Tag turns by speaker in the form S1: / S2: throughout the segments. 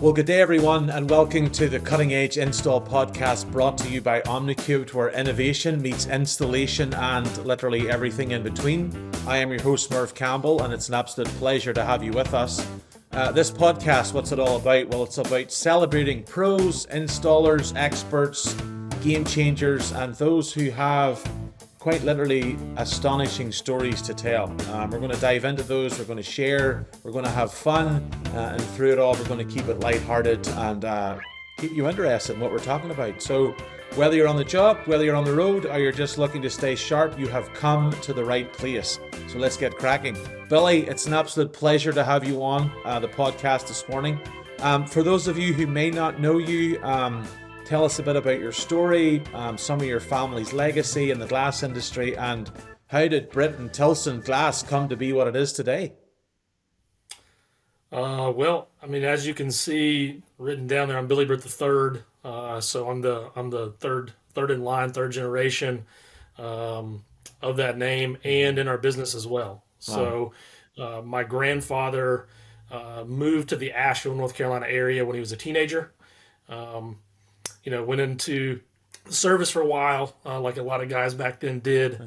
S1: Well, good day everyone, and welcome to the Cutting Edge Install Podcast brought to you by Omni Cubed, where innovation meets installation and literally everything in between. I am your host, Merv Campbell, and it's an absolute pleasure to have you with us. This podcast, what's it all about? Well, it's about celebrating pros, installers, experts, game changers, and those who have quite literally astonishing stories to tell. We're going to dive into those, we're going to share, we're going to have fun, and through it all we're going to keep it lighthearted and keep you interested in what we're talking about. So whether you're on the job, whether you're on the road, or you're just looking to stay sharp, you have come to the right place. So let's get cracking. Billy, it's an absolute pleasure to have you on the podcast this morning. For those of you who may not know you, tell us a bit about your story, some of your family's legacy in the glass industry, and how did Britt Tilson Glass come to be what it is today?
S2: Well, I mean, as you can see written down there, I'm Billy Britt III. So I'm the third in line, third generation of that name, and in our business as well. Wow. So my grandfather moved to the Asheville, North Carolina area when he was a teenager. Went into service for a while, like a lot of guys back then did,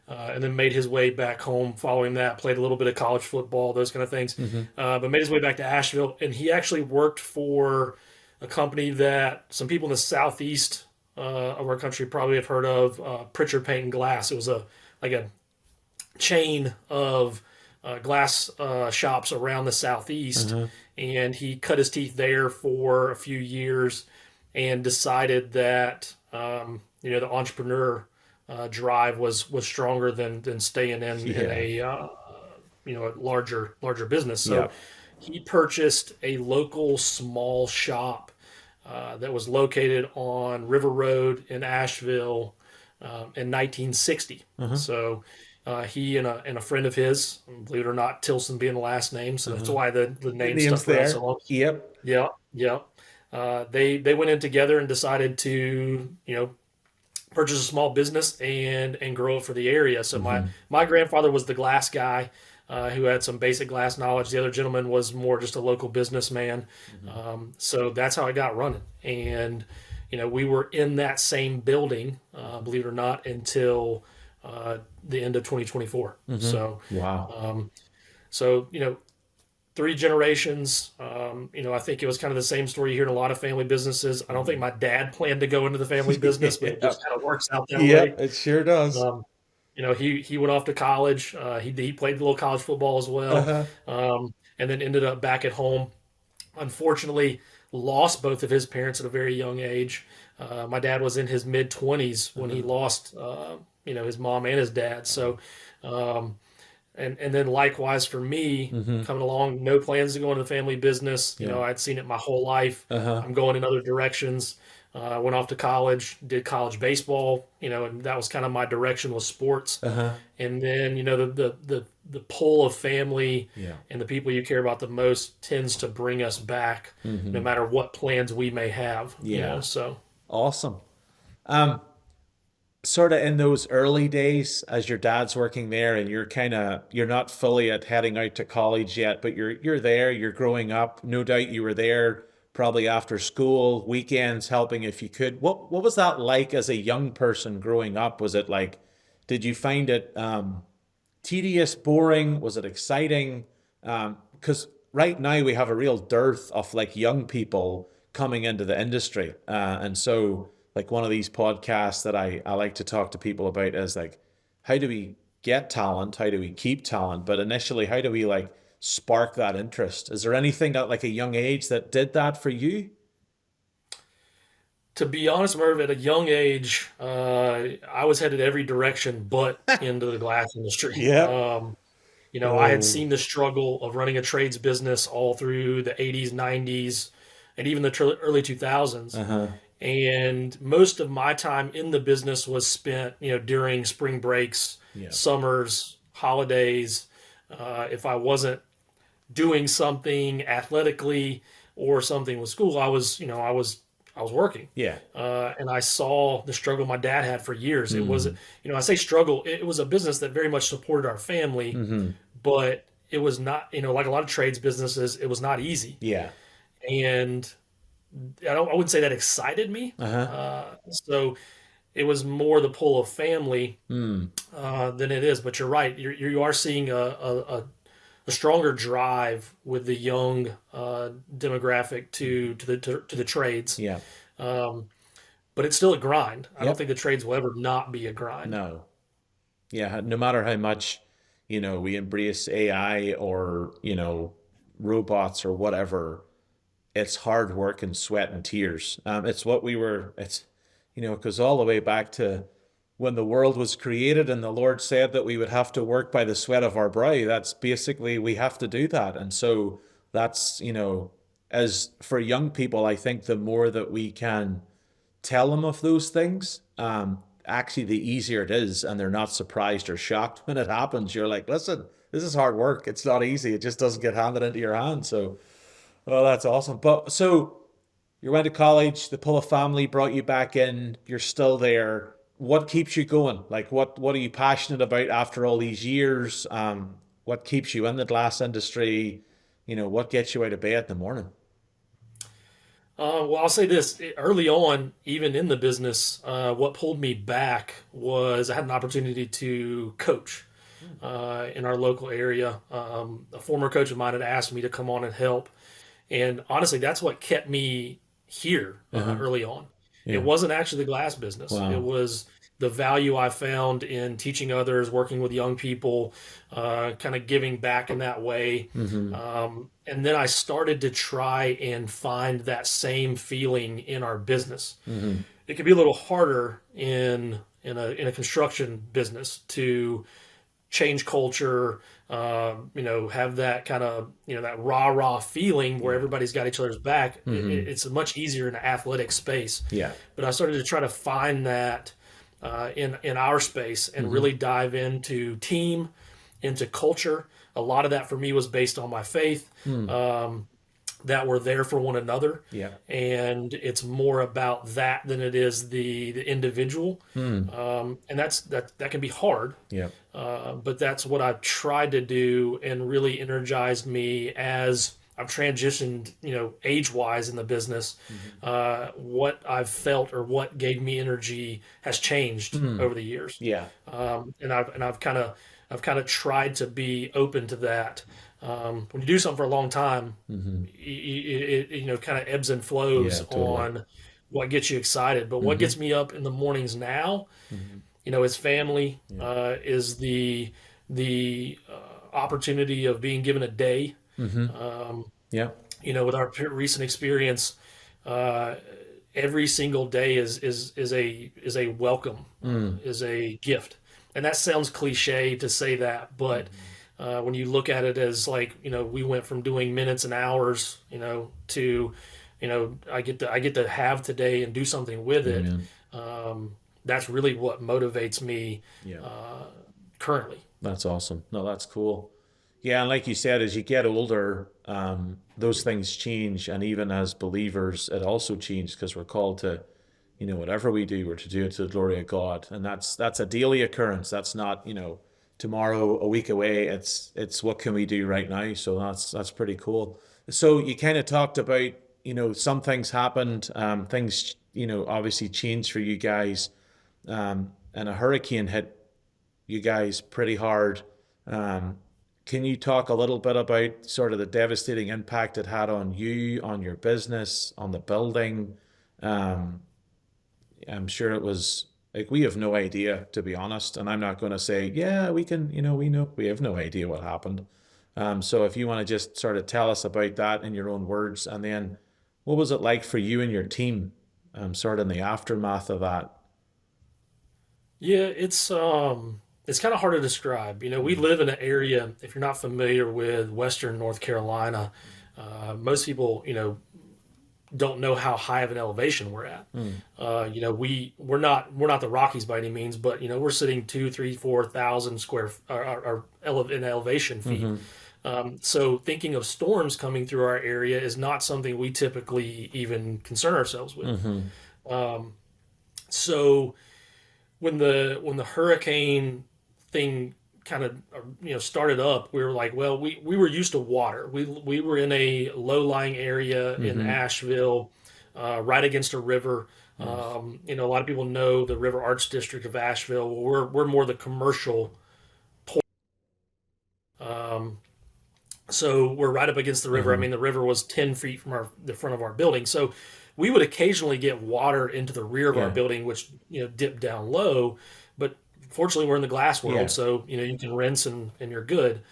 S2: and then made his way back home following that, played a little bit of college football, those kind of things, but made his way back to Asheville. And he actually worked for a company that some people in the southeast of our country probably have heard of, Pritchard Paint and Glass. It was a chain of glass shops around the southeast, and he cut his teeth there for a few years and decided that the entrepreneur drive was stronger than staying in a larger business. So he purchased a local small shop that was located on River Road in Asheville in 1960. So he and a friend of his, believe it or not, Tilson being the last name, so that's why the name stuck around so long. Yep. They went in together and decided to, purchase a small business and grow it for the area. So my grandfather was the glass guy who had some basic glass knowledge. The other gentleman was more just a local businessman. So that's how I got running. And, we were in that same building, believe it or not, until the end of 2024. So, wow. So, three generations. I think it was kind of the same story you hear in a lot of family businesses. I don't think my dad planned to go into the family business, but it just kind of works out that way.
S1: Yeah, it sure does.
S2: He went off to college. He played a little college football as well, and then ended up back at home. Unfortunately, lost both of his parents at a very young age. My dad was in his mid-20s when he lost, his mom and his dad. So, and then likewise for me, coming along, no plans to go into the family business. I'd seen it my whole life. I'm going in other directions. Went off to college, did college baseball, and that was kind of my direction, was sports. And then, the pull of family and the people you care about the most tends to bring us back, no matter what plans we may have. So
S1: awesome. Sort of in those early days as your dad's working there and you're not fully at heading out to college yet, but you're there, you're growing up. No doubt you were there probably after school, weekends, helping if you could. What was that like as a young person growing up? Was it like, did you find it tedious, boring? Was it exciting? Because right now we have a real dearth of like young people coming into the industry. And so like one of these podcasts that I like to talk to people about is like, how do we get talent? How do we keep talent? But initially, how do we like spark that interest? Is there anything at like a young age that did that for you?
S2: To be honest, Merv, at a young age, I was headed every direction but into the glass industry. I had seen the struggle of running a trades business all through the 80s, 90s, and even the early 2000s. And most of my time in the business was spent, during spring breaks, summers, holidays. If I wasn't doing something athletically or something with school, I was working. And I saw the struggle my dad had for years. It was, I say struggle, it was a business that very much supported our family, but it was not, like a lot of trades businesses, it was not easy. And I wouldn't say that excited me.
S1: Uh-huh.
S2: So it was more the pull of family
S1: Mm.
S2: than it is. But you're right. You are seeing a stronger drive with the young demographic to the trades.
S1: Yeah.
S2: Um, but it's still a grind. I don't
S1: Yep.
S2: think the trades will ever not be a grind.
S1: No. Yeah. No matter how much, we embrace AI or, robots or whatever, it's hard work and sweat and tears. It goes all the way back to when the world was created and the Lord said that we would have to work by the sweat of our brow. That's basically, we have to do that. And so that's, as for young people, I think the more that we can tell them of those things, actually the easier it is, and they're not surprised or shocked when it happens. You're like, listen, this is hard work. It's not easy. It just doesn't get handed into your hand. So, oh, that's awesome. But so you went to college, the pull of family brought you back in, you're still there. What keeps you going? Like what are you passionate about after all these years? What keeps you in the glass industry? What gets you out of bed in the morning?
S2: Well, I'll say this early on, even in the business, what pulled me back was I had an opportunity to coach in our local area. A former coach of mine had asked me to come on and help. And honestly, that's what kept me here
S1: Uh-huh.
S2: early on. It
S1: Yeah.
S2: wasn't actually the glass business. It
S1: Wow.
S2: was the value I found in teaching others, working with young people, kind of giving back in that way.
S1: Mm-hmm.
S2: And then I started to try and find that same feeling in our business.
S1: Mm-hmm.
S2: It can be a little harder in a construction business to change culture, have that kind of, that rah rah feeling where
S1: Yeah.
S2: everybody's got each other's back.
S1: Mm-hmm.
S2: It's much easier in an athletic space.
S1: Yeah.
S2: But I started to try to find that in our space and
S1: Mm-hmm.
S2: really dive into team, into culture. A lot of that for me was based on my faith.
S1: Mm.
S2: That we're there for one another,
S1: Yeah.
S2: and it's more about that than it is the individual.
S1: Mm.
S2: And that can be hard,
S1: Yeah.
S2: but that's what I've tried to do and really energized me as I've transitioned, age wise in the business.
S1: Mm-hmm.
S2: What I've felt or what gave me energy has changed
S1: Mm.
S2: over the years.
S1: Yeah.
S2: And I've kind of tried to be open to that. When you do something for a long time,
S1: Mm-hmm.
S2: it kind of ebbs and
S1: Yeah,
S2: flows
S1: totally.
S2: on what gets you excited. But what
S1: Mm-hmm.
S2: gets me up in the mornings now,
S1: Mm-hmm.
S2: is family,
S1: Yeah.
S2: is the opportunity of being given a day.
S1: Mm-hmm.
S2: Um,
S1: Yeah.
S2: with our recent experience, uh, every single day is a welcome,
S1: Mm.
S2: is a gift, and that sounds cliche to say that, but
S1: Mm-hmm.
S2: when you look at it as like, we went from doing minutes and hours, to, I get to have today and do something with it.
S1: Amen.
S2: That's really what motivates me
S1: Yeah.
S2: currently.
S1: That's awesome. No, that's cool. Yeah, and like you said, as you get older, those things change, and even as believers, it also changes because we're called to, whatever we do, we're to do it to the glory of God, and that's a daily occurrence. That's not, tomorrow, a week away. It's what can we do right now. So that's pretty cool. So you kind of talked about, some things happened, things, obviously changed for you guys, and a hurricane hit you guys pretty hard. Um, can you talk a little bit about sort of the devastating impact it had on you, on your business, on the building? Um, I'm sure it was like we have no idea, to be honest, and I'm not going to say, yeah, we can, we know, we have no idea what happened. So if you want to just sort of tell us about that in your own words, and then what was it like for you and your team, sort of in the aftermath of that?
S2: Yeah, it's kind of hard to describe. We live in an area, if you're not familiar with Western North Carolina, most people, don't know how high of an elevation we're at.
S1: Mm.
S2: We're not the Rockies by any means, but we're sitting 2, 3, 4,000 square in elevation feet.
S1: Mm-hmm.
S2: So thinking of storms coming through our area is not something we typically even concern ourselves with.
S1: Mm-hmm.
S2: So when the hurricane thing kind of started up, we were like, well, we were used to water. We were in a low lying area in
S1: Mm-hmm.
S2: Asheville, right against a river.
S1: Yes.
S2: A lot of people know the River Arts District of Asheville. Well, we're more the commercial port. Um, so we're right up against the river. I
S1: Uh-huh.
S2: mean, the river was 10 feet from the front of our building. So we would occasionally get water into the rear of our
S1: Yeah.
S2: building, which dipped down low. But fortunately, we're in the glass world,
S1: Yeah.
S2: so you can rinse and you're good.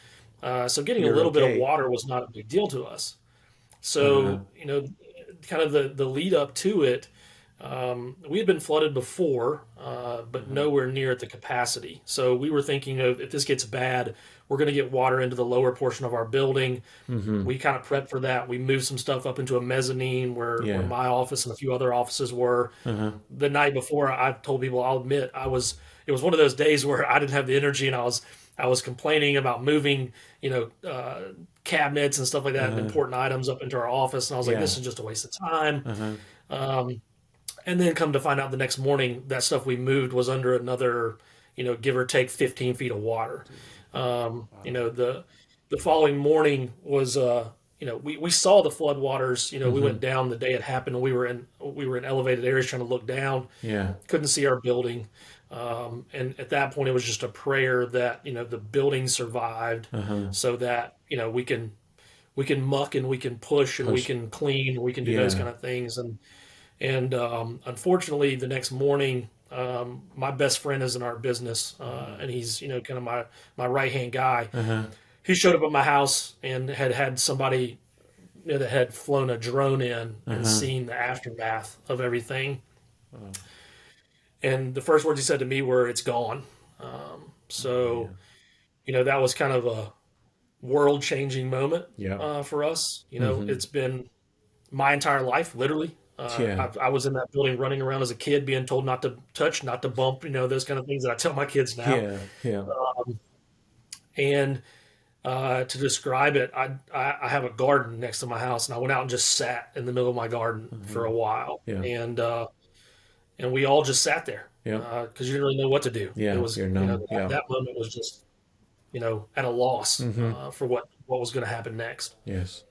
S2: So getting a
S1: You're
S2: little bit of
S1: okay.
S2: water was not a big deal to us.
S1: Uh-huh.
S2: So kind of the lead up to it, we had been flooded before, but
S1: Uh-huh.
S2: nowhere near at the capacity. So we were thinking of, if this gets bad, we're going to get water into the lower portion of our building.
S1: Mm-hmm.
S2: We kind of prepped for that. We moved some stuff up into a mezzanine where
S1: Yeah.
S2: my office and a few other offices were.
S1: Uh-huh.
S2: The night before, I told people, I'll admit, it was one of those days where I didn't have the energy, and I was complaining about moving, cabinets and stuff like that, and
S1: Uh-huh.
S2: important items up into our office. And I was like,
S1: Yeah.
S2: this is just a waste of time.
S1: Uh-huh.
S2: Um, and then come to find out the next morning, that stuff we moved was under another, give or take 15 feet of water.
S1: Wow.
S2: The following morning was, we saw the flood waters. We
S1: Mm-hmm.
S2: went down the day it happened. We were in elevated areas trying to look down.
S1: Yeah.
S2: Couldn't see our building. And at that point, it was just a prayer that the building survived,
S1: Uh-huh.
S2: so that we can muck and we can push and we
S1: Push.
S2: can clean and we can do those
S1: Yeah.
S2: kind of things. And unfortunately, the next morning, my best friend is in our business, and he's kind of my right hand guy.
S1: Uh-huh.
S2: He showed up at my house and had somebody that had flown a drone in and
S1: Uh-huh.
S2: seen the aftermath of everything.
S1: Oh.
S2: And the first words he said to me were, "It's gone."
S1: Oh
S2: So
S1: man.
S2: that was kind of a world changing moment
S1: Yeah.
S2: for us.
S1: Mm-hmm.
S2: It's been my entire life, literally.
S1: Yeah.
S2: I was in that building running around as a kid, being told not to touch, not to bump, those kind of things that I tell my kids now.
S1: Yeah. Yeah.
S2: And to describe it, I have a garden next to my house, and I went out and just sat in the middle of my garden
S1: Uh-huh.
S2: for a while,
S1: Yeah.
S2: and we all just sat there
S1: Yeah.
S2: because you didn't really know what to do. It
S1: Yeah.
S2: was,
S1: You're numb. Yeah.
S2: that moment was just, at a loss
S1: Mm-hmm.
S2: for what was going to happen next.
S1: Yes.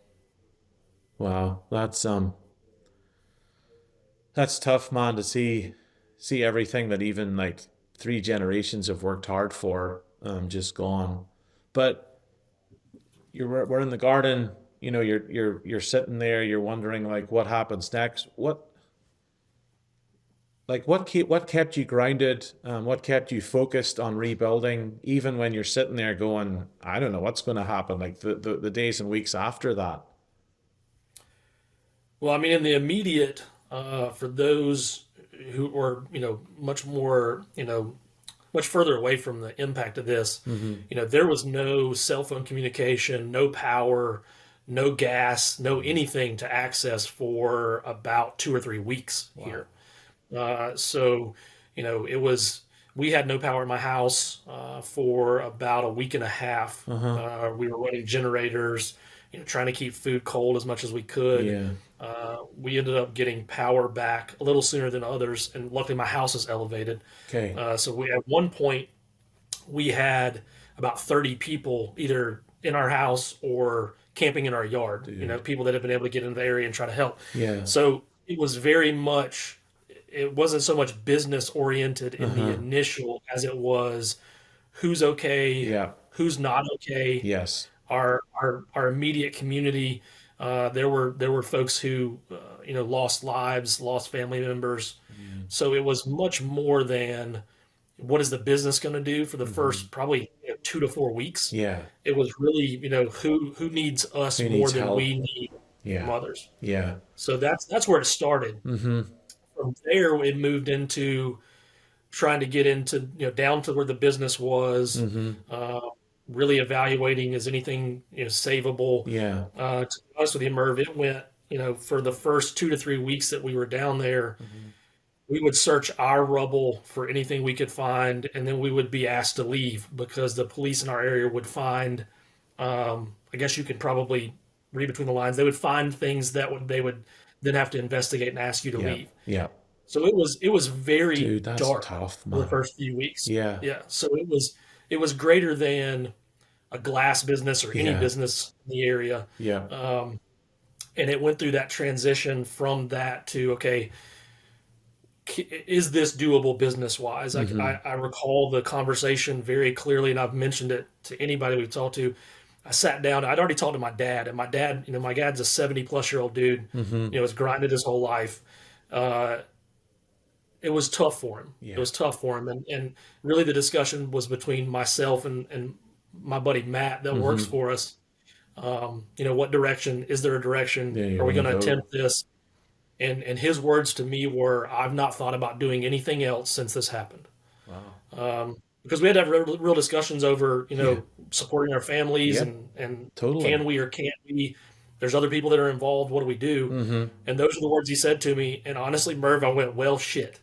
S1: Wow. That's tough, man, to see everything that even like three generations have worked hard for, just gone. But we're in the garden, you're sitting there, you're wondering like what happens next. What kept you grounded? What kept you focused on rebuilding, even when you're sitting there going, I don't know what's going to happen, like the days and weeks after that.
S2: Well, I mean, in the immediate, for those who are, much more, much further away from the impact of this,
S1: Mm-hmm.
S2: there was no cell phone communication, no power, no gas, no anything to access for about 2 or 3 weeks
S1: Wow.
S2: here. So, we had no power in my house for about a week and a half.
S1: Uh-huh.
S2: We were running generators, trying to keep food cold as much as we could.
S1: Yeah.
S2: We ended up getting power back a little sooner than others, and luckily my house is elevated.
S1: Okay.
S2: So at one point we had about 30 people either in our house or camping in our yard.
S1: Dude.
S2: People that have been able to get into the area and try to help.
S1: Yeah.
S2: So it was very much. It wasn't so much business oriented in the
S1: Uh-huh.
S2: initial as it was who's okay,
S1: Yeah.
S2: who's not okay.
S1: Yes.
S2: Our immediate community. There were folks who lost lives, lost family members.
S1: Mm-hmm.
S2: So it was much more than what is the business going to do for the
S1: Mm-hmm.
S2: first probably 2 to 4 weeks.
S1: Yeah.
S2: It was really who needs us
S1: Who
S2: more
S1: needs
S2: than
S1: help?
S2: we need from
S1: Yeah.
S2: others.
S1: Yeah.
S2: So that's where it started.
S1: Mm-hmm.
S2: From there, it moved into trying to get into down to where the business was,
S1: Mm-hmm.
S2: uh, really evaluating is anything savable.
S1: Yeah.
S2: To be honest with you, Merv, it went for the first 2 to 3 weeks that we were down there,
S1: Mm-hmm.
S2: we would search our rubble for anything we could find, and then we would be asked to leave because the police in our area would find. I guess you could probably read between the lines. They would find things they would then have to investigate and ask you to
S1: Yeah.
S2: leave.
S1: Yeah.
S2: So it was very
S1: Dude, that's
S2: dark
S1: tough,
S2: for the
S1: man.
S2: first few weeks.
S1: Yeah.
S2: Yeah. So it was greater than a glass business or any
S1: Yeah.
S2: business in the area.
S1: Yeah.
S2: And it went through that transition from that to, okay, is this doable business wise? I recall the conversation very clearly, and I've mentioned it to anybody we've talked to. I sat down. I'd already talked to my dad, and my dad's a 70-plus-year-old dude. Has grinded his whole life. It was tough for him.
S1: Yeah.
S2: It was tough for him, and really the discussion was between myself and my buddy Matt that works for us. What direction is there? A direction?
S1: Yeah,
S2: Are we going to
S1: go.
S2: attempt this? And his words to me were, I've not thought about doing anything else since this happened.
S1: Wow.
S2: Because we had to have real discussions over, supporting our families
S1: Yep.
S2: and
S1: Totally.
S2: can we or can't we? There's other people that are involved. What do we do? And those are the words he said to me. And honestly, Merv, I went, well, shit.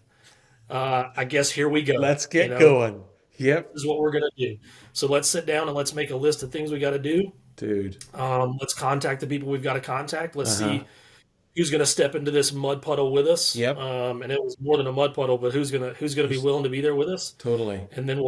S2: I guess here we go.
S1: Let's get going. Yep.
S2: This is what we're going to do. So let's sit down and let's make a list of things we got to do.
S1: Dude.
S2: Let's contact the people we've got to contact. Let's see who's going to step into this mud puddle with us.
S1: Yep.
S2: And it was more than a mud puddle, but who's going to be willing to be there with us?
S1: Totally.
S2: And then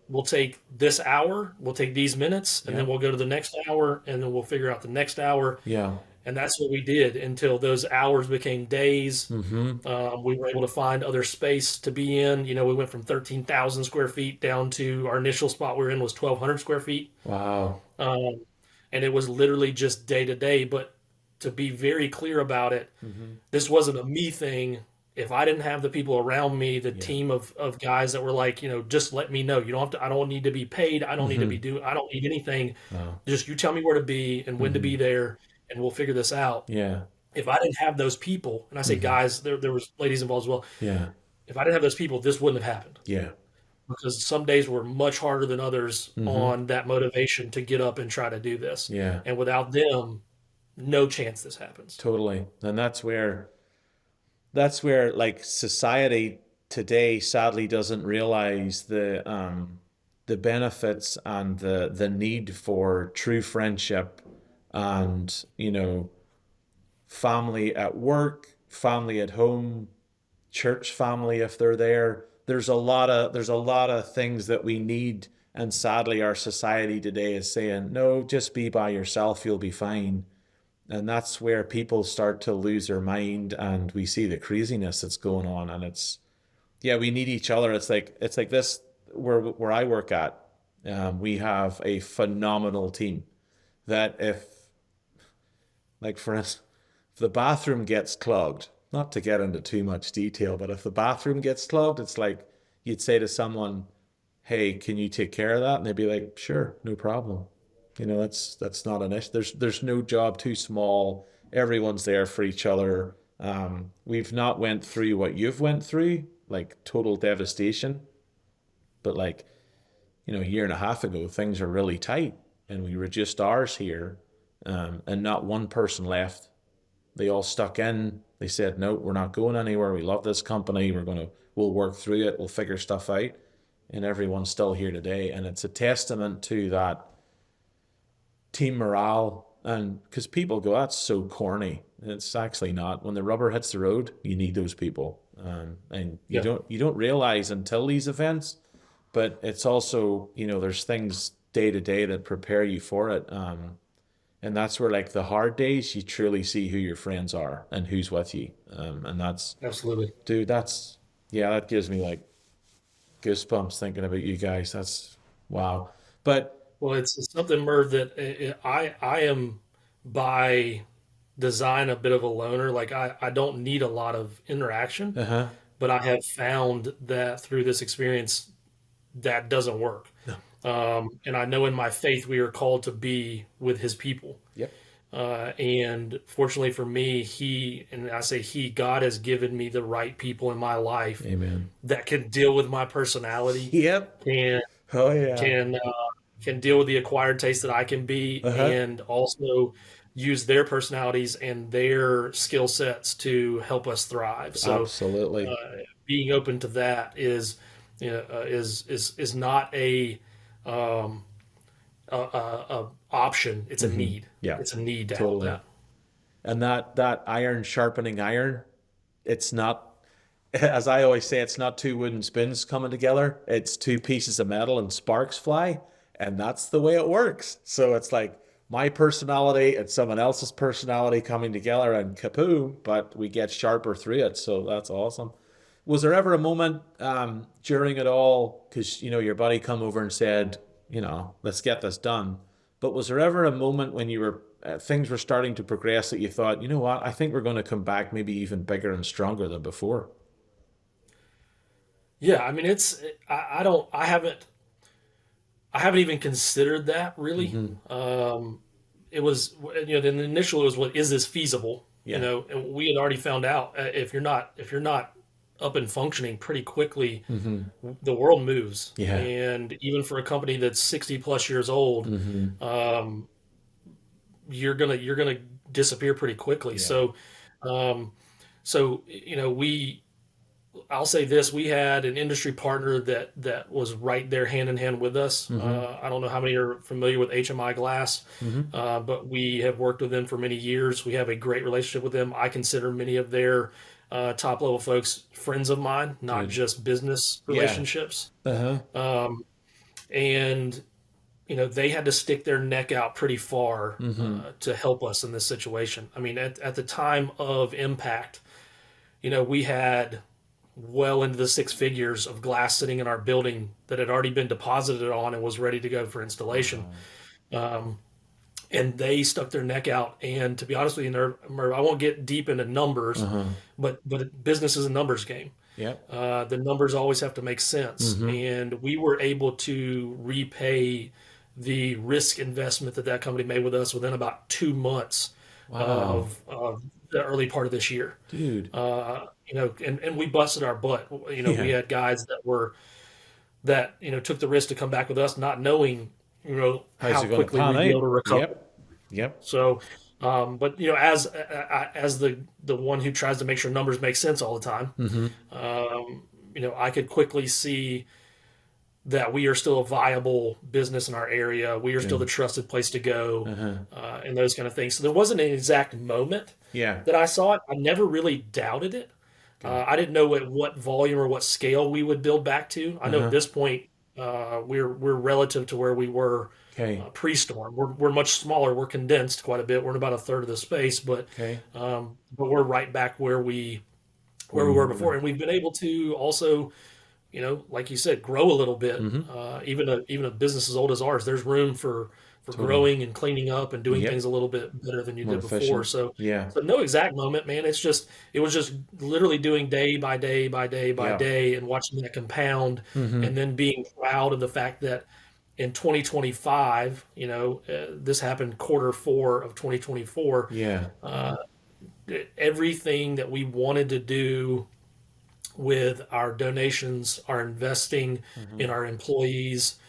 S2: we'll take this hour, we'll take these minutes, and then we'll go to the next hour, and then we'll figure out the next hour.
S1: Yeah.
S2: And that's what we did until those hours became days. We were able to find other space to be in. We went from 13,000 square feet down to our initial spot we were in was 1,200 square feet.
S1: Wow.
S2: And it was literally just day to day. But to be very clear about it, this wasn't a me thing. If I didn't have the people around me, the team of guys that were like, just let me know. You don't have to. I don't need to be paid. I don't need to be doing. I don't need anything.
S1: Wow.
S2: Just you tell me where to be and when to be there, and we'll figure this out.
S1: Yeah.
S2: If I didn't have those people, and I say guys, there was ladies involved as well.
S1: Yeah.
S2: If I didn't have those people, this wouldn't have happened.
S1: Yeah.
S2: Because some days were much harder than others on that motivation to get up and try to do this.
S1: Yeah.
S2: And without them, no chance this happens.
S1: Totally. And that's where like society today sadly doesn't realize the benefits and the need for true friendship and, family at work, family at home, church family if they're there. There's a lot of things that we need, and sadly our society today is saying, no, just be by yourself, you'll be fine. And that's where people start to lose their mind, and we see the craziness that's going on. And we need each other. It's like this where I work at. We have a phenomenal team that for instance, if the bathroom gets clogged, not to get into too much detail, but if the bathroom gets clogged, it's like you'd say to someone, hey, can you take care of that? And they'd be like, sure, no problem. That's not an issue. There's no job too small. Everyone's there for each other. We've not went through what you've went through, like total devastation. But a year and a half ago, things are really tight, and we reduced ours here, and not one person left. They all stuck in. They said, no, we're not going anywhere. We love this company. We'll work through it. We'll figure stuff out. And everyone's still here today. And it's a testament to that team morale. And because people go, that's so corny. It's actually not. When the rubber hits the road, you need those people. And you don't realize until these events, but it's also, there's things day to day that prepare you for it. And that's where the hard days, you truly see who your friends are and who's with you. And that's
S2: absolutely,
S1: dude, that gives me goosebumps thinking about you guys. That's wow. But
S2: it's something, Merv, that I am by design a bit of a loner. I don't need a lot of interaction, but I have found that through this experience that doesn't work. No. And I know in my faith we are called to be with his people.
S1: Yep.
S2: And fortunately for me, God has given me the right people in my life.
S1: Amen.
S2: That can deal with my personality.
S1: Yep.
S2: And can deal with the acquired taste that I can be, and also use their personalities and their skill sets to help us thrive. So
S1: absolutely,
S2: being open to that is not a option. It's a need.
S1: Yeah,
S2: it's a need to
S1: totally.
S2: help that.
S1: And that iron sharpening iron, it's not as I always say, it's not two wooden spoons coming together. It's two pieces of metal and sparks fly. And that's the way it works. So it's like my personality and someone else's personality coming together and kaboom, but we get sharper through it. So that's awesome. Was there ever a moment during it all, because, your buddy come over and said, let's get this done. But was there ever a moment when you were things were starting to progress that you thought, you know what, I think we're going to come back maybe even bigger and stronger than before?
S2: Yeah, I mean, I haven't even considered that really. It was, then initially it was, what is this feasible?
S1: Yeah.
S2: And we had already found out, if you're not up and functioning pretty quickly, the world moves.
S1: Yeah.
S2: And even for a company that's 60 plus years old, you're gonna disappear pretty quickly.
S1: Yeah.
S2: So I'll say this: we had an industry partner that was right there, hand in hand with us. I don't know how many are familiar with HMI Glass, but we have worked with them for many years. We have a great relationship with them. I consider many of their top level folks friends of mine, not just business relationships. And they had to stick their neck out pretty far to help us in this situation. I mean, at the time of impact, we had well into the six figures of glass sitting in our building that had already been deposited on and was ready to go for installation. And they stuck their neck out. And to be honest with you, Merv, I won't get deep into numbers, but business is a numbers game. The numbers always have to make sense. And we were able to repay the risk investment that company made with us within about 2 months of the early part of this year.
S1: Dude.
S2: And we busted our butt. We had guys that took the risk to come back with us, not knowing, how quickly we'd be able to recover.
S1: Yep.
S2: So, but as the one who tries to make sure numbers make sense all the time, I could quickly see that we are still a viable business in our area. We are still the trusted place to go, and those kind of things. So there wasn't an exact moment that I saw it. I never really doubted it. I didn't know at what volume or what scale we would build back to. I know at this point we're relative to where we were pre-storm. We're much smaller. We're condensed quite a bit. We're in about a third of the space, but we're right back where we were before, and we've been able to also, like you said, grow a little bit. Even a business as old as ours, there's room for growing and cleaning up and doing things a little bit better than you did before. So no exact moment, man. It was just literally doing day by day by day by day and watching that compound, and then being proud of the fact that in 2025, this happened Q4 of 2024. Everything that we wanted to do with our donations, our investing in our employees,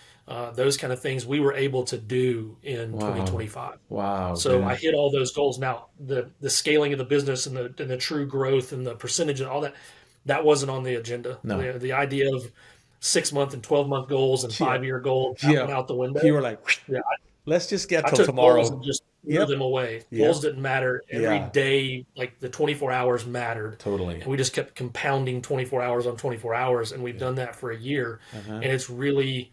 S2: those kind of things we were able to do in 2025.
S1: Wow.
S2: So I hit all those goals. Now the scaling of the business and the true growth and the percentage and all that wasn't on the agenda.
S1: No.
S2: The idea of 6-month and 12-month goals and 5-year goals out the window.
S1: You were like, let's just get till
S2: took
S1: tomorrow.
S2: Goals and just threw them away. Goals didn't matter. Every day, like the 24 hours mattered.
S1: Totally.
S2: And we just kept compounding 24 hours on 24 hours. And we've done that for a year. And it's really,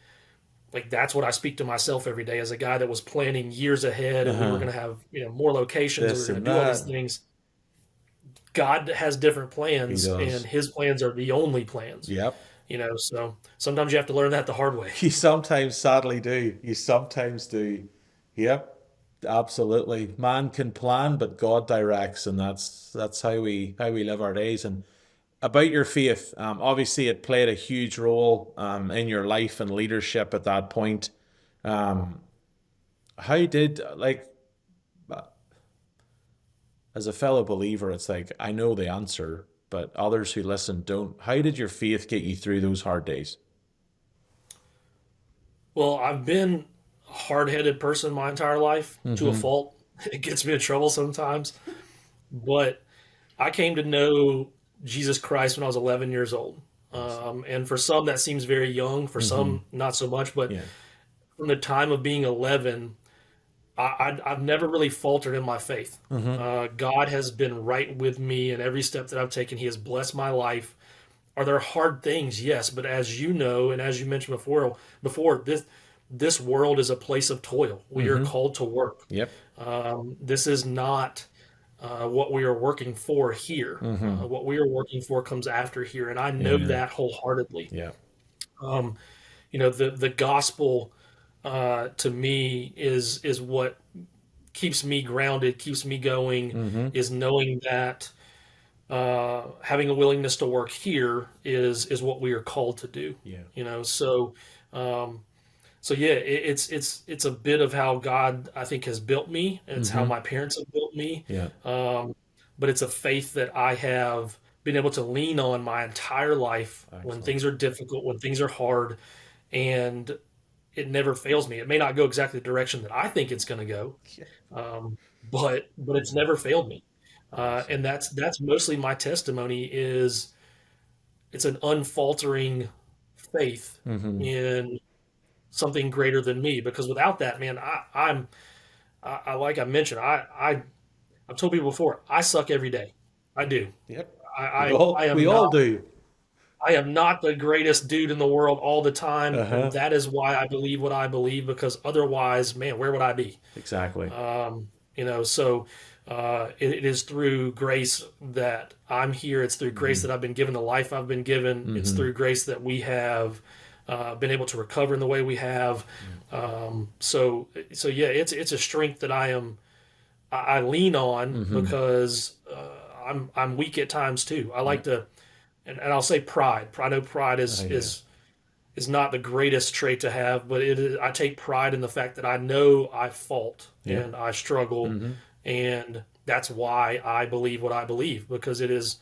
S2: like, that's what I speak to myself every day as a guy that was planning years ahead, and we were going to have more locations, and we were going to do all these things. God has different plans, and his plans are the only plans. So sometimes you have to learn that the hard way.
S1: You sometimes sadly do. You sometimes do. Yep, absolutely. Man can plan, but God directs, and that's how we live our days. And about your faith, obviously it played a huge role in your life and leadership at that point. How did, as a fellow believer, it's like, I know the answer, but others who listen don't. How did your faith get you through those hard days?
S2: Well, I've been a hard-headed person my entire life to a fault. It gets me in trouble sometimes. But I came to know Jesus Christ when I was 11 years old. And for some, that seems very young. For some, not so much. But from the time of being 11, I've never really faltered in my faith. God has been right with me in every step that I've taken. He has blessed my life. Are there hard things? Yes, but as you know, and as you mentioned before this world is a place of toil. We are
S1: Mm-hmm.
S2: called to work.
S1: Yep.
S2: This is not what we are working for here.
S1: Mm-hmm.
S2: What we are working for comes after here, and I know
S1: Amen.
S2: that wholeheartedly.
S1: Yeah.
S2: Um, the gospel to me is what keeps me grounded, keeps me going,
S1: Mm-hmm.
S2: is knowing that having a willingness to work here is what we are called to do.
S1: Yeah.
S2: So um, so yeah, it's a bit of how God I think has built me. It's how
S1: Mm-hmm.
S2: my parents have built me.
S1: Yeah.
S2: Um, but it's a faith that I have been able to lean on my entire life when
S1: Excellent.
S2: things are difficult, when things are hard, and it never fails me. It may not go exactly the direction that I think it's going to go,
S1: Yeah.
S2: but it's never failed me.
S1: Awesome.
S2: And that's mostly my testimony is it's an unfaltering faith
S1: Mm-hmm.
S2: in something greater than me. Because without that, man, I like I mentioned, I've told people before, I suck every day. I do.
S1: Yep.
S2: I
S1: We
S2: I, I
S1: all
S2: am
S1: we all
S2: not
S1: do.
S2: I am not the greatest dude in the world all the time, and
S1: Uh-huh.
S2: that is why I believe what I believe. Because otherwise, man, where would I be?
S1: Exactly.
S2: So it is through grace that I'm here. It's through grace
S1: Mm-hmm.
S2: that I've been given the life I've been given. It's
S1: Mm-hmm.
S2: through grace that we have been able to recover in the way we have.
S1: Yeah.
S2: So yeah, it's a strength that I lean on
S1: Mm-hmm.
S2: because I'm weak at times too. I
S1: Yeah.
S2: like to, and I'll say pride. I know pride
S1: Oh
S2: is
S1: yeah.
S2: is not the greatest trait to have, but I take pride in the fact that I know I fault
S1: Yeah.
S2: and I struggle,
S1: Mm-hmm.
S2: and that's why I believe what I believe because it is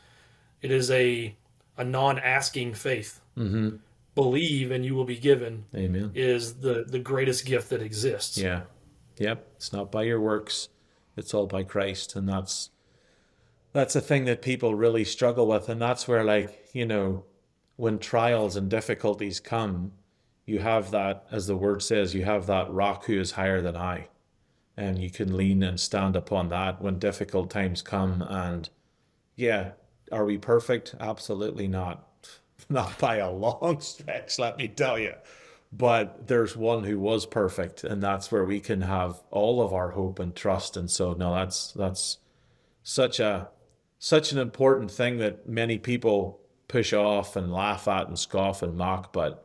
S2: a non-asking faith.
S1: Mm-hmm.
S2: Believe and you will be given
S1: Amen.
S2: is the greatest gift that exists.
S1: Yeah. Yep. It's not by your works. It's all by Christ. And that's a thing that people really struggle with. And that's where, like, when trials and difficulties come, you have that, as the word says, you have that rock who is higher than I. And you can lean and stand upon that when difficult times come. And yeah, are we perfect? Absolutely not. Not by a long stretch, let me tell you. But there's one who was perfect, and that's where we can have all of our hope and trust. And so, no, that's such a such an important thing that many people push off and laugh at and scoff and mock. But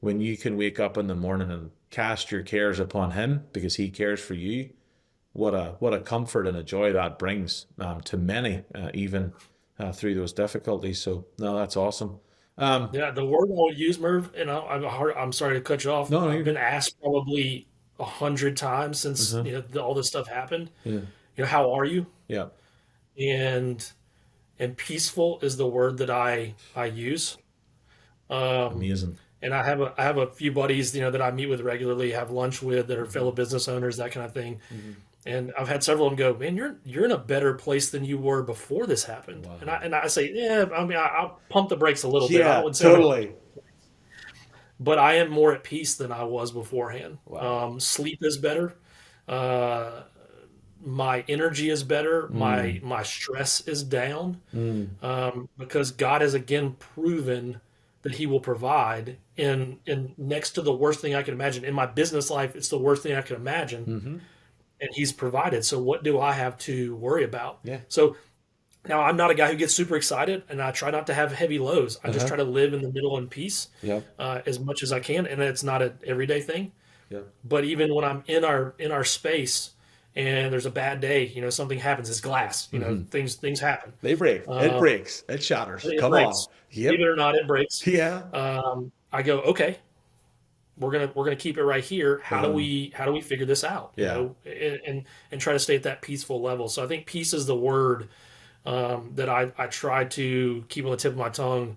S1: when you can wake up in the morning and cast your cares upon Him because He cares for you, what a comfort and a joy that brings to many, even through those difficulties. So no, that's awesome. Um,
S2: Yeah, the word I'll use, Merv, and I'm sorry to cut you off.
S1: no, no,
S2: I've been asked probably 100 times since
S1: uh-huh,
S2: all this stuff happened.
S1: yeah,
S2: How are you?
S1: yeah,
S2: And peaceful is the word that I use. Um,
S1: amazing.
S2: and I have a few buddies that I meet with regularly, have lunch with that are fellow
S1: Hmm.
S2: business owners, that kind of thing.
S1: Hmm.
S2: And I've had several of them go, man, you're in a better place than you were before this happened. And I
S1: Wow.
S2: and I say, yeah, I mean, I'll pump the brakes a little bit. I
S1: Yeah,
S2: wouldn't say I'm in,
S1: totally.
S2: but I am more at peace than I was beforehand.
S1: Wow.
S2: Sleep is better. Uh, my energy is better. My
S1: Mm,
S2: my stress is down
S1: mm,
S2: because God has again proven that He will provide. In next to the worst thing I can imagine in my business life, it's the worst thing I can imagine,
S1: hmm.
S2: and He's provided. So what do I have to worry about?
S1: Yeah.
S2: So now I'm not a guy who gets super excited, and I try not to have heavy lows. I just
S1: Uh-huh.
S2: try to live in the middle in peace
S1: Yep.
S2: as much as I can, and it's not an everyday thing.
S1: Yep.
S2: But even when I'm in our space and there's a bad day, something happens. It's glass.
S1: Hmm.
S2: Things happen.
S1: They break. It
S2: Uh,
S1: breaks. It shatters.
S2: it
S1: Come on.
S2: breaks. Believe
S1: Yep.
S2: it or not, it breaks.
S1: Yeah.
S2: I go, okay, we're gonna keep it right here. How do
S1: Uh-huh.
S2: we figure this out?
S1: Yeah.
S2: And try to stay at that peaceful level. So I think peace is the word that I try to keep on the tip of my tongue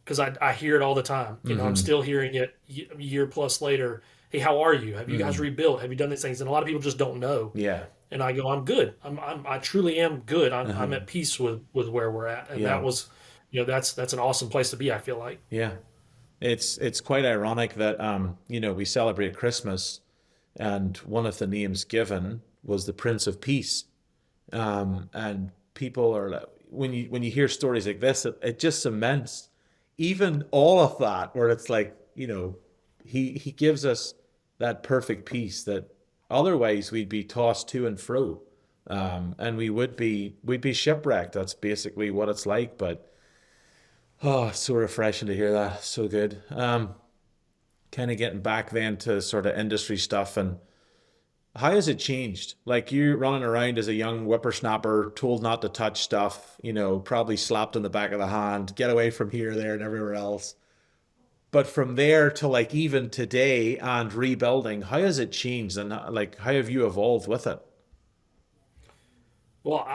S2: because I hear it all the time. I'm
S1: Hmm.
S2: still hearing it a year plus later. Hey, how are you? Have you guys
S1: Hmm.
S2: rebuilt? Have you done these things? And a lot of people just don't know.
S1: Yeah.
S2: And I go, I'm good. I truly am good. I'm
S1: Uh-huh.
S2: at peace with where we're at. And that
S1: Yeah.
S2: was, that's an awesome place to be. I feel like.
S1: Yeah. It's quite ironic that we celebrate Christmas, and one of the names given was the Prince of Peace. And people are like, when you hear stories like this, it just cements even all of that, where it's like, he gives us that perfect piece that otherwise we'd be tossed to and fro. And we'd be shipwrecked. That's basically what it's like. But oh, it's so refreshing to hear that. So good. Kind of getting back then to sort of industry stuff, and how has it changed? Like, you running around as a young whippersnapper, told not to touch stuff, probably slapped in the back of the hand, get away from here, there, and everywhere else. But from there to like even today and rebuilding, how has it changed, and like how have you evolved with it?
S2: Well,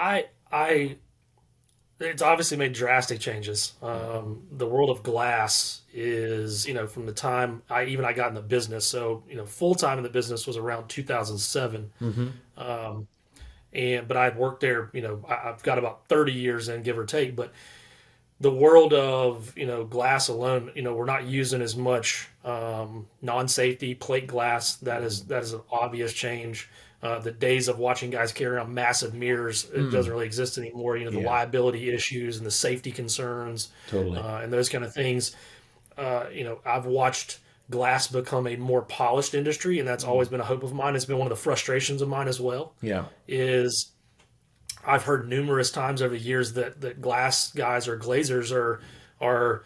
S2: it's obviously made drastic changes. The world of glass is, from the time I got in the business. So, full time in the business was around 2007.
S1: Mm-hmm.
S2: Um, but I've worked there, I've got about 30 years in, give or take. But the world of, glass alone, we're not using as much non-safety plate glass. That is an obvious change. The days of watching guys carry around massive mirrors, it doesn't really exist anymore. The
S1: Yeah,
S2: liability issues and the safety concerns,
S1: totally.
S2: and those kind of things. I've watched glass become a more polished industry, and that's always been a hope of mine. It's been one of the frustrations of mine as well.
S1: Yeah.
S2: Is I've heard numerous times over the years that glass guys or glazers are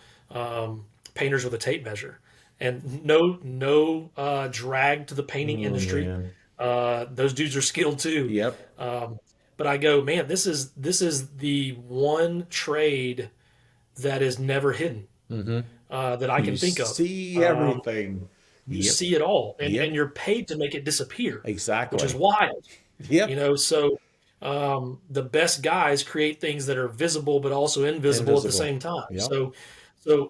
S2: painters with a tape measure, and no drag to the painting
S1: Oh
S2: industry.
S1: man.
S2: Those dudes are skilled too.
S1: Yep.
S2: But I go, man, this is the one trade that is never hidden,
S1: Mm-hmm.
S2: that I
S1: You
S2: can think of.
S1: see
S2: Um,
S1: everything.
S2: you
S1: Yep.
S2: see it all, and
S1: Yep.
S2: you're paid to make it disappear, which is
S1: Exactly.
S2: wild.
S1: Yep.
S2: So the best guys create things that are visible but also invisible at the
S1: Invisible.
S2: same time.
S1: Yep.
S2: So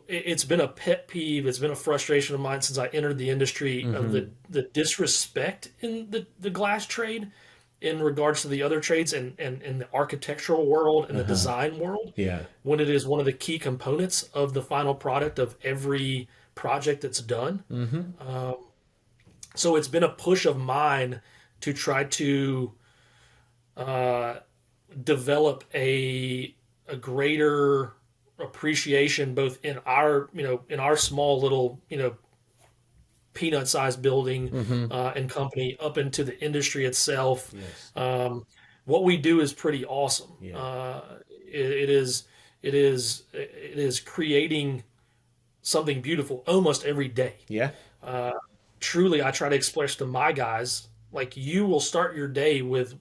S2: it's been a pet peeve. It's been a frustration of mine since I entered the industry, of
S1: Mm-hmm.
S2: the disrespect in the glass trade in regards to the other trades, and in the architectural world and the
S1: Uh-huh.
S2: design world,
S1: Yeah.
S2: when it is one of the key components of the final product of every project that's done.
S1: Mm-hmm.
S2: So it's been a push of mine to try to uh, develop a greater appreciation, both in our in our small little peanut sized building
S1: Mm-hmm.
S2: and company, up into the industry itself.
S1: Yes.
S2: What we do is pretty awesome.
S1: Yeah.
S2: It is creating something beautiful almost every day.
S1: Yeah.
S2: Truly, I try to express to my guys, like, you will start your day with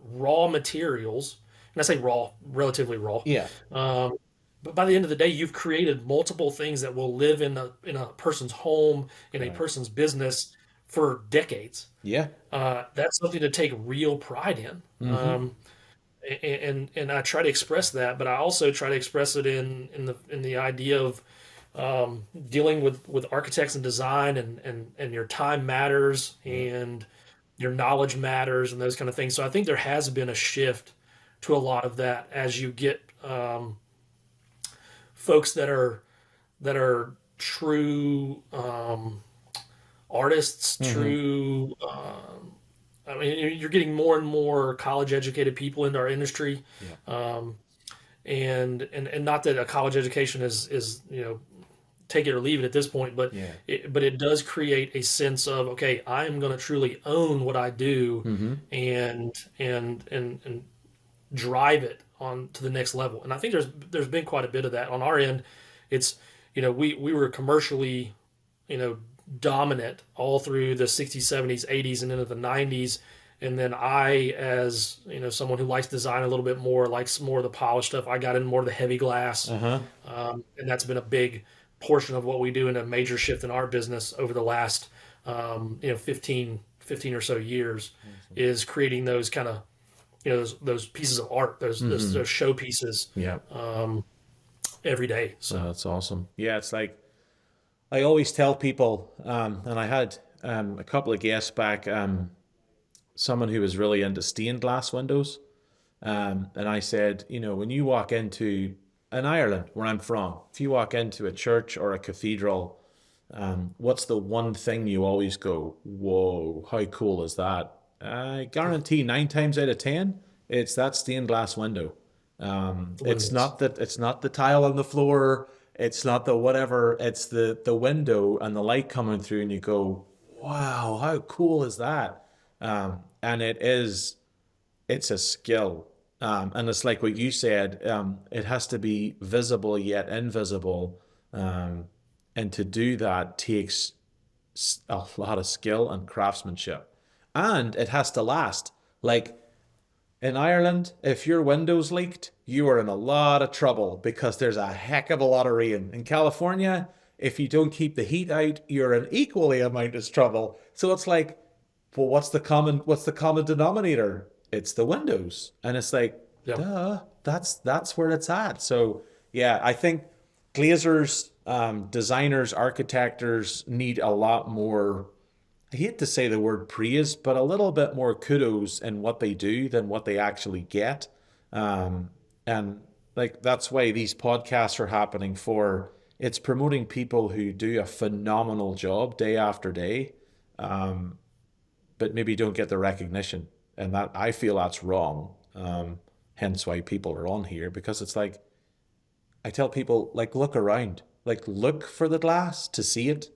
S2: raw materials, and I say raw, relatively raw.
S1: Yeah.
S2: Um, but by the end of the day, you've created multiple things that will live in a person's home, in a
S1: Right.
S2: person's business for decades.
S1: Yeah.
S2: That's something to take real pride in.
S1: Mm-hmm.
S2: And I try to express that, but I also try to express it in the idea of dealing with architects and design, and your time matters,
S1: Yeah.
S2: and your knowledge matters, and those kind of things. So I think there has been a shift to a lot of that as you get folks that are true artists,
S1: Mm-hmm.
S2: true. I mean, you're getting more and more college educated people into our industry,
S1: Yeah.
S2: um, and not that a college education is take it or leave it at this point, but
S1: Yeah.
S2: it does create a sense of, okay, I'm going to truly own what I do,
S1: Mm-hmm.
S2: and drive it on to the next level. And I think there's been quite a bit of that on our end. It's we were commercially you know dominant all through the 60s, 70s, 80s, and into the 90s. And then I, as someone who likes design a little bit more, likes more of the polished stuff, I got in more of the heavy glass,
S1: Uh-huh.
S2: and that's been a big portion of what we do, and a major shift in our business over the last 15 or so years, is creating those kind of those pieces of art, those show pieces,
S1: Yeah.
S2: every day.
S1: Oh,
S2: So
S1: that's awesome. Yeah, it's like I always tell people, and I had a couple of guests back, someone who was really into stained glass windows. And I said, when you walk into, in Ireland, where I'm from, if you walk into a church or a cathedral, what's the one thing you always go, whoa, how cool is that? I guarantee 9 times out of 10, it's that stained glass window.
S2: the
S1: It's
S2: windows.
S1: not the tile on the floor. It's not the whatever, it's the window and the light coming through and you go, wow, how cool is that? And it's a skill. And it's like what you said, it has to be visible yet invisible. And to do that takes a lot of skill and craftsmanship. And it has to last. Like in Ireland, if your window's leaked, you are in a lot of trouble because there's a heck of a lot of rain. In California, if you don't keep the heat out, you're in equally amount of trouble. So it's like, well, what's the common denominator? It's the windows. And it's like,
S2: Yep.
S1: duh, that's where it's at. So yeah, I think glazers, designers, architects need a lot more, I hate to say the word praise, but a little bit more kudos in what they do than what they actually get. And like that's why these podcasts are happening for. It's promoting people who do a phenomenal job day after day, but maybe don't get the recognition. And that I feel that's wrong. Hence why people are on here, because it's like I tell people, like, look around, like look for the glass to see it.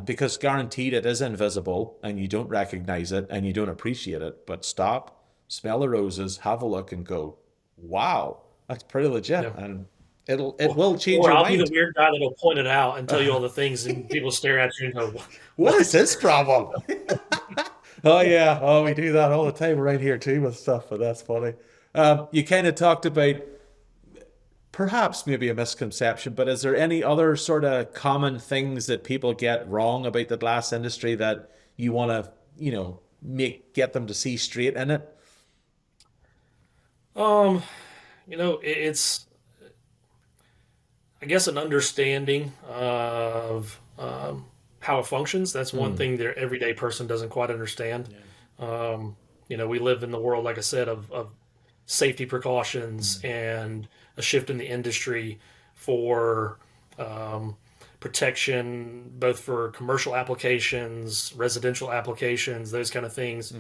S1: Because guaranteed it is invisible and you don't recognize it and you don't appreciate it. But stop, smell the roses, have a look and go, wow, that's pretty legit.
S2: Yeah.
S1: And it will change
S2: Or
S1: your
S2: I'll be
S1: mind.
S2: the weird guy that'll point it out and tell you all the things, and people stare at you and go,
S1: What is this problem? Oh yeah, oh we do that all the time around here too with stuff, but that's funny. You kind of talked about perhaps maybe a misconception, but is there any other sort of common things that people get wrong about the glass industry that you want to, get them to see straight in it?
S2: Um, it's, I guess, an understanding of how it functions. That's one thing their everyday person doesn't quite understand. We live in the world, like I said, of safety precautions and a shift in the industry for protection, both for commercial applications, residential applications, those kind of things.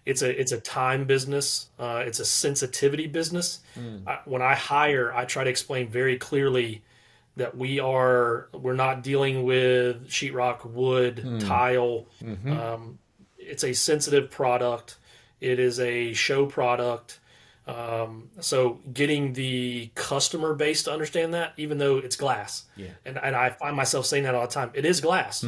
S2: It's a time business. It's a sensitivity business. When I hire, I try to explain very clearly that we're not dealing with sheetrock, wood, tile. It's a sensitive product. It is a show product. So getting the customer base to understand that, even though it's glass, and I find myself saying that all the time, it is glass.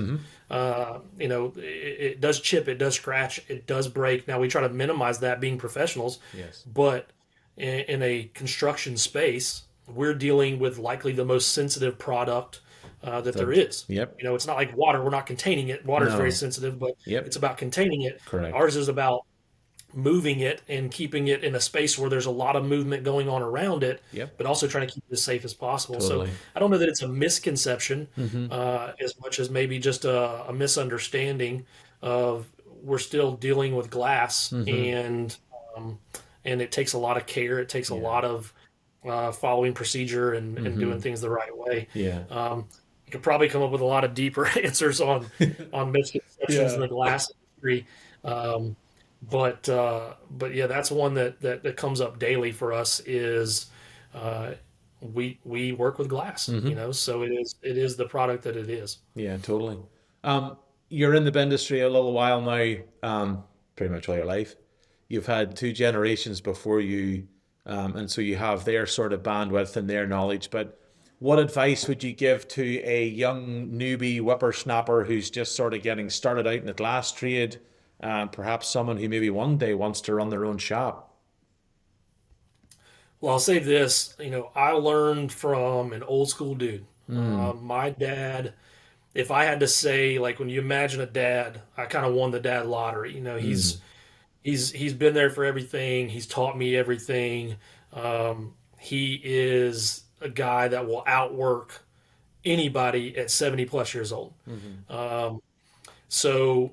S2: It does chip, it does scratch, it does break. Now we try to minimize that being professionals,
S1: Yes.
S2: but in a construction space, we're dealing with likely the most sensitive product that there is.
S1: Yep.
S2: It's not like water. We're not containing it. Water is
S1: No.
S2: very sensitive, but
S1: Yep.
S2: it's about containing it.
S1: Correct.
S2: Ours is about moving it and keeping it in a space where there's a lot of movement going on around it,
S1: Yep.
S2: but also trying to keep it as safe as possible.
S1: Totally.
S2: So I don't know that it's a misconception as much as maybe just a misunderstanding of we're still dealing with glass and it takes a lot of care. It takes a lot of following procedure and doing things the right way.
S1: Yeah.
S2: You could probably come up with a lot of deeper answers on misconceptions in the glass industry. But yeah, that's one that comes up daily for us is we work with glass, so it is the product that it is.
S1: Yeah, totally. You're in the industry a little while now, pretty much all your life. You've had two generations before you, and so you have their sort of bandwidth and their knowledge. But what advice would you give to a young newbie whippersnapper who's just sort of getting started out in the glass trade, perhaps someone who maybe one day wants to run their own shop?
S2: Well, I'll say this, I learned from an old school dude. My dad, if I had to say, like, when you imagine a dad, I kind of won the dad lottery. He's been there for everything. He's taught me everything. He is a guy that will outwork anybody at 70 plus years old. So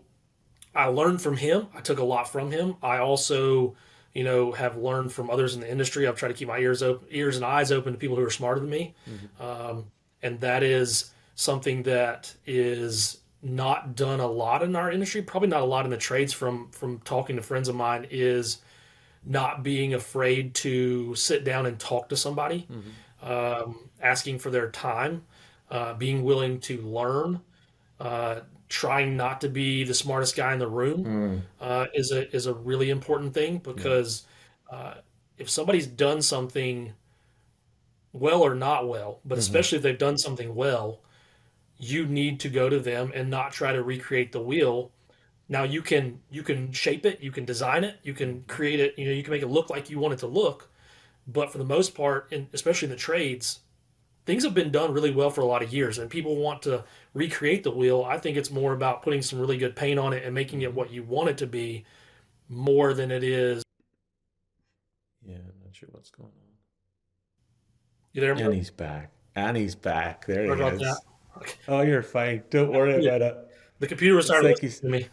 S2: I learned from him. I took a lot from him. I also, have learned from others in the industry. I've tried to keep my ears and eyes open to people who are smarter than me. And that is something that is not done a lot in our industry, probably not a lot in the trades from talking to friends of mine, is not being afraid to sit down and talk to somebody. asking for their time, being willing to learn, uh, trying not to be the smartest guy in the room
S1: Mm,
S2: is a really important thing
S1: yeah.
S2: because uh, if somebody's done something well or not well, but
S1: Hmm.
S2: especially if they've done something well, you need to go to them and not try to recreate the wheel. Now you can shape it, you can design it, you can create it, you can make it look like you want it to look, but for the most part, and especially in the trades, things have been done really well for a lot of years and people want to recreate the wheel. I think it's more about putting some really good paint on it and making it
S1: Hmm.
S2: what you want it to be more than it is.
S1: Yeah, I'm not sure what's going
S2: You there,
S1: on. And
S2: Merv?
S1: he's back. And he's back. There he
S2: Sorry about that.
S1: is. Oh, you're fine. Don't worry
S2: Yeah.
S1: about it.
S2: The computer was
S1: It's
S2: starting
S1: like you,
S2: listening to me.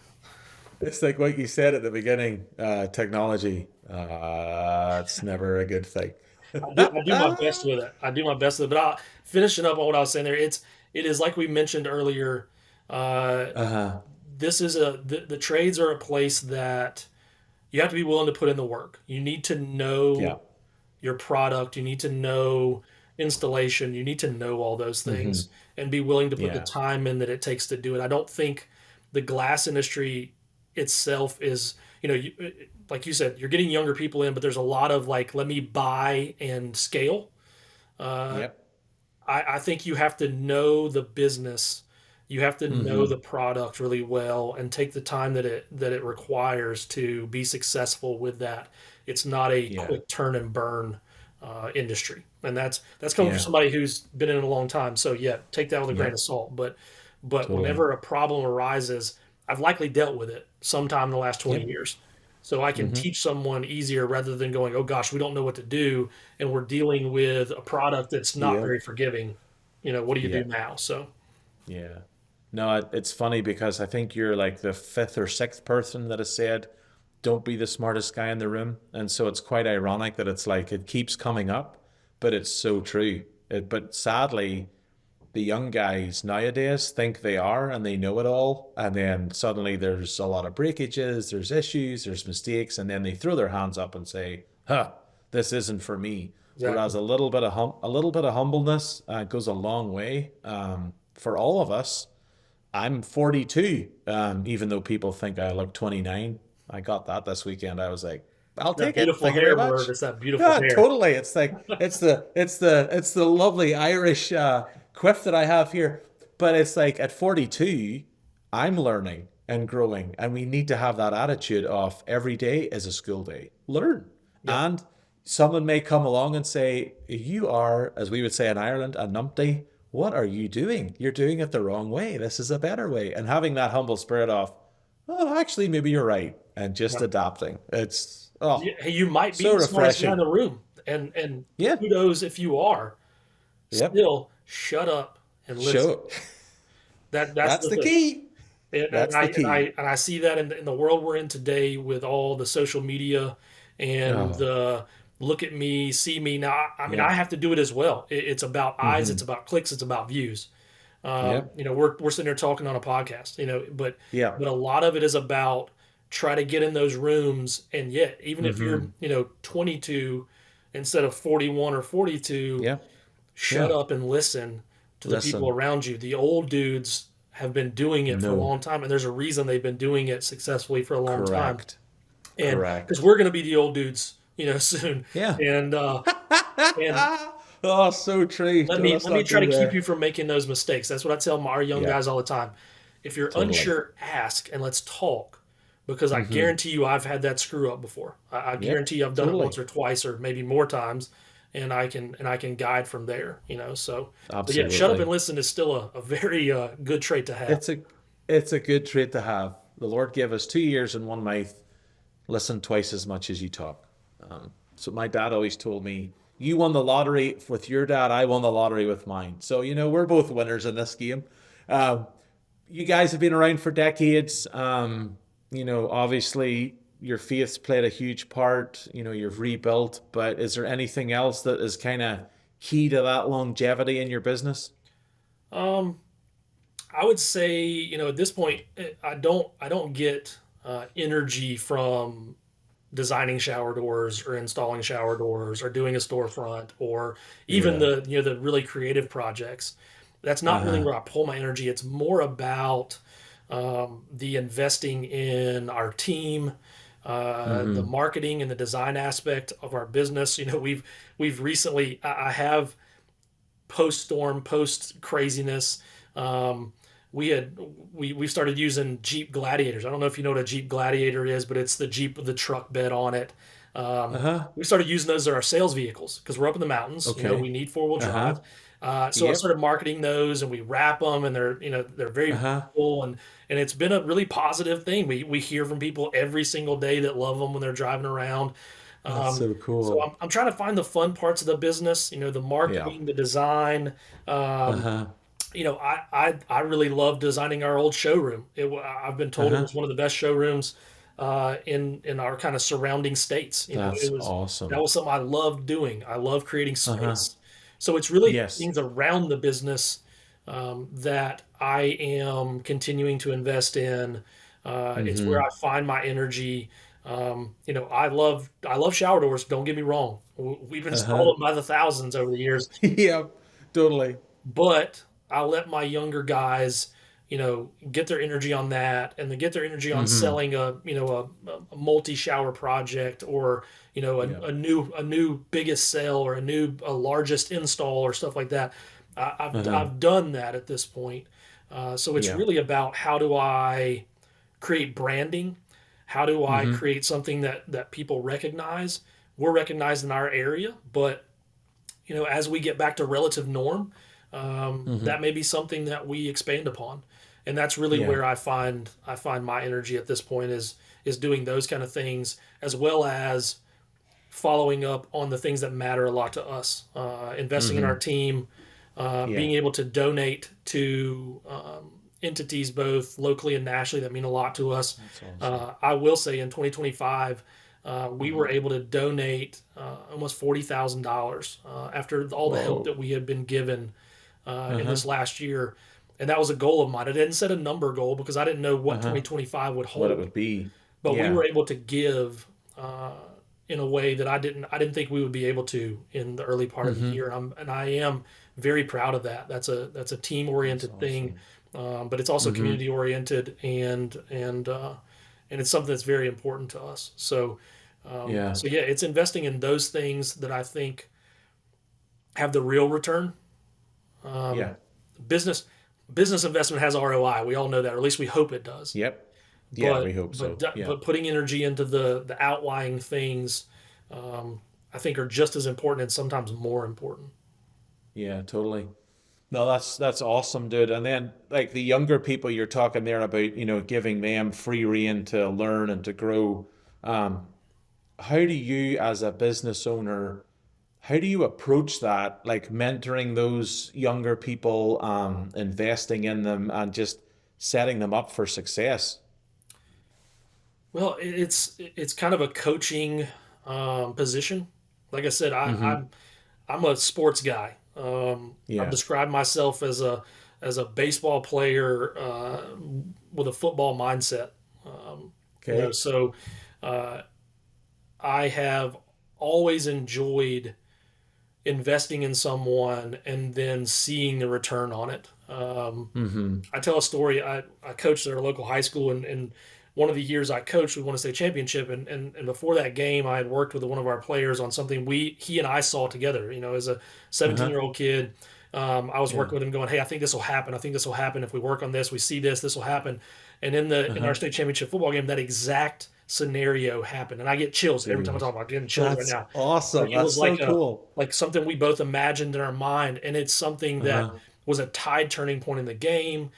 S1: it's like what you said at the beginning. Technology. It's never a good thing.
S2: I do my best with it. I do my best with it. But finishing up on what I was saying there, it is like we mentioned earlier. Uh,
S1: Uh-huh.
S2: this is the trades are a place that you have to be willing to put in the work. You need to
S1: Yeah.
S2: know your product. You need to know installation. You need to know all those
S1: Hmm.
S2: things and be willing to put the
S1: Yeah.
S2: time in that it takes to do it. I don't think the glass industry itself is, like you said, you're getting younger people in, but there's a lot of like, let me buy and scale. Uh,
S1: Yep.
S2: I think you have to know the business. You have to know
S1: Hmm.
S2: the product really well and take the time that it requires to be successful with that. It's not a
S1: Yeah.
S2: quick turn and burn industry, and that's coming from
S1: Yeah.
S2: somebody who's been in it a long time. So yeah, take that with a grain of
S1: Yep.
S2: salt. But
S1: Totally.
S2: whenever a problem arises, I've likely dealt with it sometime in the last 20
S1: Yep.
S2: years. So I can
S1: Hmm.
S2: teach someone easier rather than going, oh gosh, we don't know what to do and we're dealing with a product that's not
S1: Yep.
S2: very forgiving. What do you do
S1: Yeah.
S2: now? So
S1: Yeah. No, it's funny because I think you're like the fifth or sixth person that has said, don't be the smartest guy in the room. And so it's quite ironic that it's like it keeps coming up, but it's so true. But sadly, the young guys nowadays think they are and they know it all. And then suddenly there's a lot of breakages, there's issues, there's mistakes, and then they throw their hands up and say, huh, this isn't for me.
S2: exactly.
S1: Whereas a little bit of humbleness goes a long way for all of us. I'm 42, even though people think I look 29. I got that this weekend. I was like, I'll
S2: That
S1: take it.
S2: beautiful
S1: Thank you very
S2: hair, Merv.
S1: much.
S2: It's that beautiful
S1: Yeah,
S2: hair.
S1: totally. It's like it's the lovely Irish quiff that I have here. But it's like at 42, I'm learning and growing, and we need to have that attitude of every day is a school day. Learn.
S2: Yep.
S1: And someone may come along and say, you are, as we would say in Ireland, a numpty. What are you doing? You're doing it the wrong way. This is a better way. And having that humble spirit of, oh, actually, maybe you're right. And just
S2: Yep.
S1: adapting. It's, oh,
S2: Hey, you might be
S1: so
S2: the smartest guy in
S1: refreshing.
S2: the room, and
S1: Yeah.
S2: kudos if you are.
S1: Yep.
S2: Still, shut up and listen.
S1: Show.
S2: That's
S1: That's
S2: the
S1: the
S2: thing.
S1: key.
S2: And
S1: That's
S2: I
S1: the
S2: and I
S1: key.
S2: and I see that in the world we're in today with all the social media and
S1: Oh,
S2: the look at me, see me. Now, I mean, I
S1: yep.
S2: have to do it as well. It's about eyes, it's
S1: Mm-hmm.
S2: about clicks, it's about views.
S1: Yep.
S2: We're sitting there talking on a podcast,
S1: Yeah.
S2: but a lot of it is about try to get in those rooms, and yet, even if you're
S1: Mm-hmm.
S2: 22 instead of 41 or 42,
S1: Yep.
S2: shut
S1: Yeah.
S2: up and listen to the people
S1: Listen.
S2: around you. The old dudes have been doing it for a
S1: No.
S2: long time, and there's a reason they've been doing it successfully for a long time.
S1: Correct.
S2: And because
S1: Correct.
S2: we're going to be the old dudes, soon.
S1: Yeah.
S2: And
S1: Oh, so true.
S2: let
S1: No,
S2: me
S1: let's
S2: let me
S1: not
S2: try
S1: go
S2: to keep you
S1: there.
S2: from making those mistakes. That's what I tell our young
S1: Yeah.
S2: guys all the time. If you're
S1: Totally.
S2: unsure, ask and let's talk. Because I
S1: Mm-hmm.
S2: guarantee you, I've had that screw up before. I
S1: Yep.
S2: guarantee you, I've done it once
S1: Totally.
S2: or twice, or maybe more times, and I can guide from there. So, but yeah, shut up and
S1: Absolutely.
S2: listen is still a very good trait to have.
S1: It's a it's a good trait to have. The Lord gave us 2 ears and one mouth. Listen twice as much as you talk. So my dad always told me, you won the lottery with your dad, I won the lottery with mine. So, we're both winners in this game. Um, you guys have been around for decades. Obviously your faith's played a huge part. You've rebuilt, but is there anything else that is kind of key to that longevity in your business?
S2: Um, I would say, at this point, I don't get energy from designing shower doors or installing shower doors or doing a storefront or even
S1: Yeah.
S2: the really creative projects. That's not really
S1: Uh-huh.
S2: where I pull my energy. It's more about the investing in our team, the
S1: Mm-hmm.
S2: marketing and the design aspect of our business. We've recently, I have post storm, post craziness. Um, we had we started using Jeep Gladiators. I don't know if you know what a Jeep Gladiator is, but it's the Jeep with the truck bed on it. Um,
S1: Uh-huh.
S2: we started using those as our sales vehicles because we're up in the mountains. We
S1: Okay.
S2: need 4-wheel drive.
S1: Uh-huh.
S2: So I
S1: Yep.
S2: started marketing those, and we wrap them, and they're very
S1: Uh-huh.
S2: cool, and it's been a really positive thing. We hear from people every single day that love them when they're driving around.
S1: That's
S2: Um,
S1: so
S2: so
S1: cool.
S2: I'm trying to find the fun parts of the business, the
S1: Yeah.
S2: marketing, the design. Um,
S1: Uh-huh.
S2: I really love designing our old showroom. I've been told it
S1: Uh-huh.
S2: was one of the best showrooms in our kind of surrounding states.
S1: That's
S2: That
S1: awesome.
S2: was something I loved doing. I love creating
S1: Uh-huh.
S2: space. So it's really
S1: Yes.
S2: things around the business that I am continuing to invest in. It's where I
S1: Mm-hmm.
S2: find my energy. I love shower doors. Don't get me wrong. We've
S1: Uh-huh.
S2: installed them by the thousands over the years,
S1: Yeah, totally.
S2: but I let my younger guys, get their energy on that, and they get their energy on
S1: Mm-hmm.
S2: selling a multi-shower project, or
S1: Yeah.
S2: a new biggest sale, or a largest install, or stuff like that.
S1: Uh-huh.
S2: I've done that at this point. So it's
S1: Yeah.
S2: really about how do I create branding? How do I
S1: Mm-hmm.
S2: create something that people recognize? We're recognized in our area, but as we get back to relative norm,
S1: Mm-hmm.
S2: that may be something that we expand upon, and that's really
S1: Yeah.
S2: where I find my energy at this point is doing those kind of things, as well as following up on the things that matter a lot to us, investing in our
S1: Mm-hmm.
S2: team,
S1: Yeah.
S2: being able to donate to entities both locally and nationally that mean a lot to us.
S1: That's awesome.
S2: I will say in 2025, we were
S1: Uh-huh.
S2: able to donate almost $40,000 after all the help
S1: Whoa.
S2: that we had been given in
S1: Uh-huh.
S2: this last year. And that was a goal of mine. I didn't set a number goal because I didn't know what
S1: Uh-huh.
S2: 2025 would
S1: What it
S2: hold,
S1: would be.
S2: but we
S1: Yeah.
S2: were able to give uh, in a way that I didn't think we would be able to in the early part of the
S1: Mm-hmm.
S2: year. And I am very proud of that. That's a team
S1: That's
S2: oriented thing,
S1: awesome.
S2: but it's also
S1: Mm-hmm.
S2: community oriented, and it's something that's very important to us. So
S1: Yeah.
S2: so yeah, it's investing in those things that I think have the real return. Um,
S1: Yeah.
S2: business business investment has ROI. We all know that, or at least we hope it does.
S1: Yep. Yeah,
S2: But
S1: we hope
S2: but
S1: so. Yeah.
S2: but putting energy into the outlying things, um, I think, are just as important and sometimes more important.
S1: Yeah, totally. No, that's awesome, dude. And then like the younger people you're talking there about, giving them free rein to learn and to grow. Um, how do you as a business owner, how do you approach that? Like mentoring those younger people, investing in them and just setting them up for success?
S2: Well, it's kind of a coaching position. Like I said,
S1: Mm-hmm.
S2: I'm a sports guy. I've
S1: Yeah.
S2: described myself as a baseball player with a football mindset.
S1: Okay.
S2: So uh, I have always enjoyed investing in someone and then seeing the return on it.
S1: Mm-hmm.
S2: I tell a story. I coached at our local high school, and one of the years I coached, we won a state championship. And before that game, I had worked with one of our players on something he and I saw together. As a 17-year
S1: Uh-huh.
S2: old kid, I was
S1: Yeah.
S2: working with him, going, "Hey, I think this will happen. I think this will happen if we work on this. We see this. This will happen." And in our
S1: Uh-huh.
S2: state championship football game, that exact scenario happened, and I get chills every time I
S1: Dude.
S2: talk about it. I'm getting chills right
S1: That's
S2: now.
S1: awesome.
S2: It
S1: That's
S2: was
S1: so
S2: like a
S1: cool.
S2: like something we both imagined in our mind, and it's something that
S1: Uh-huh.
S2: was a tide turning point in the game,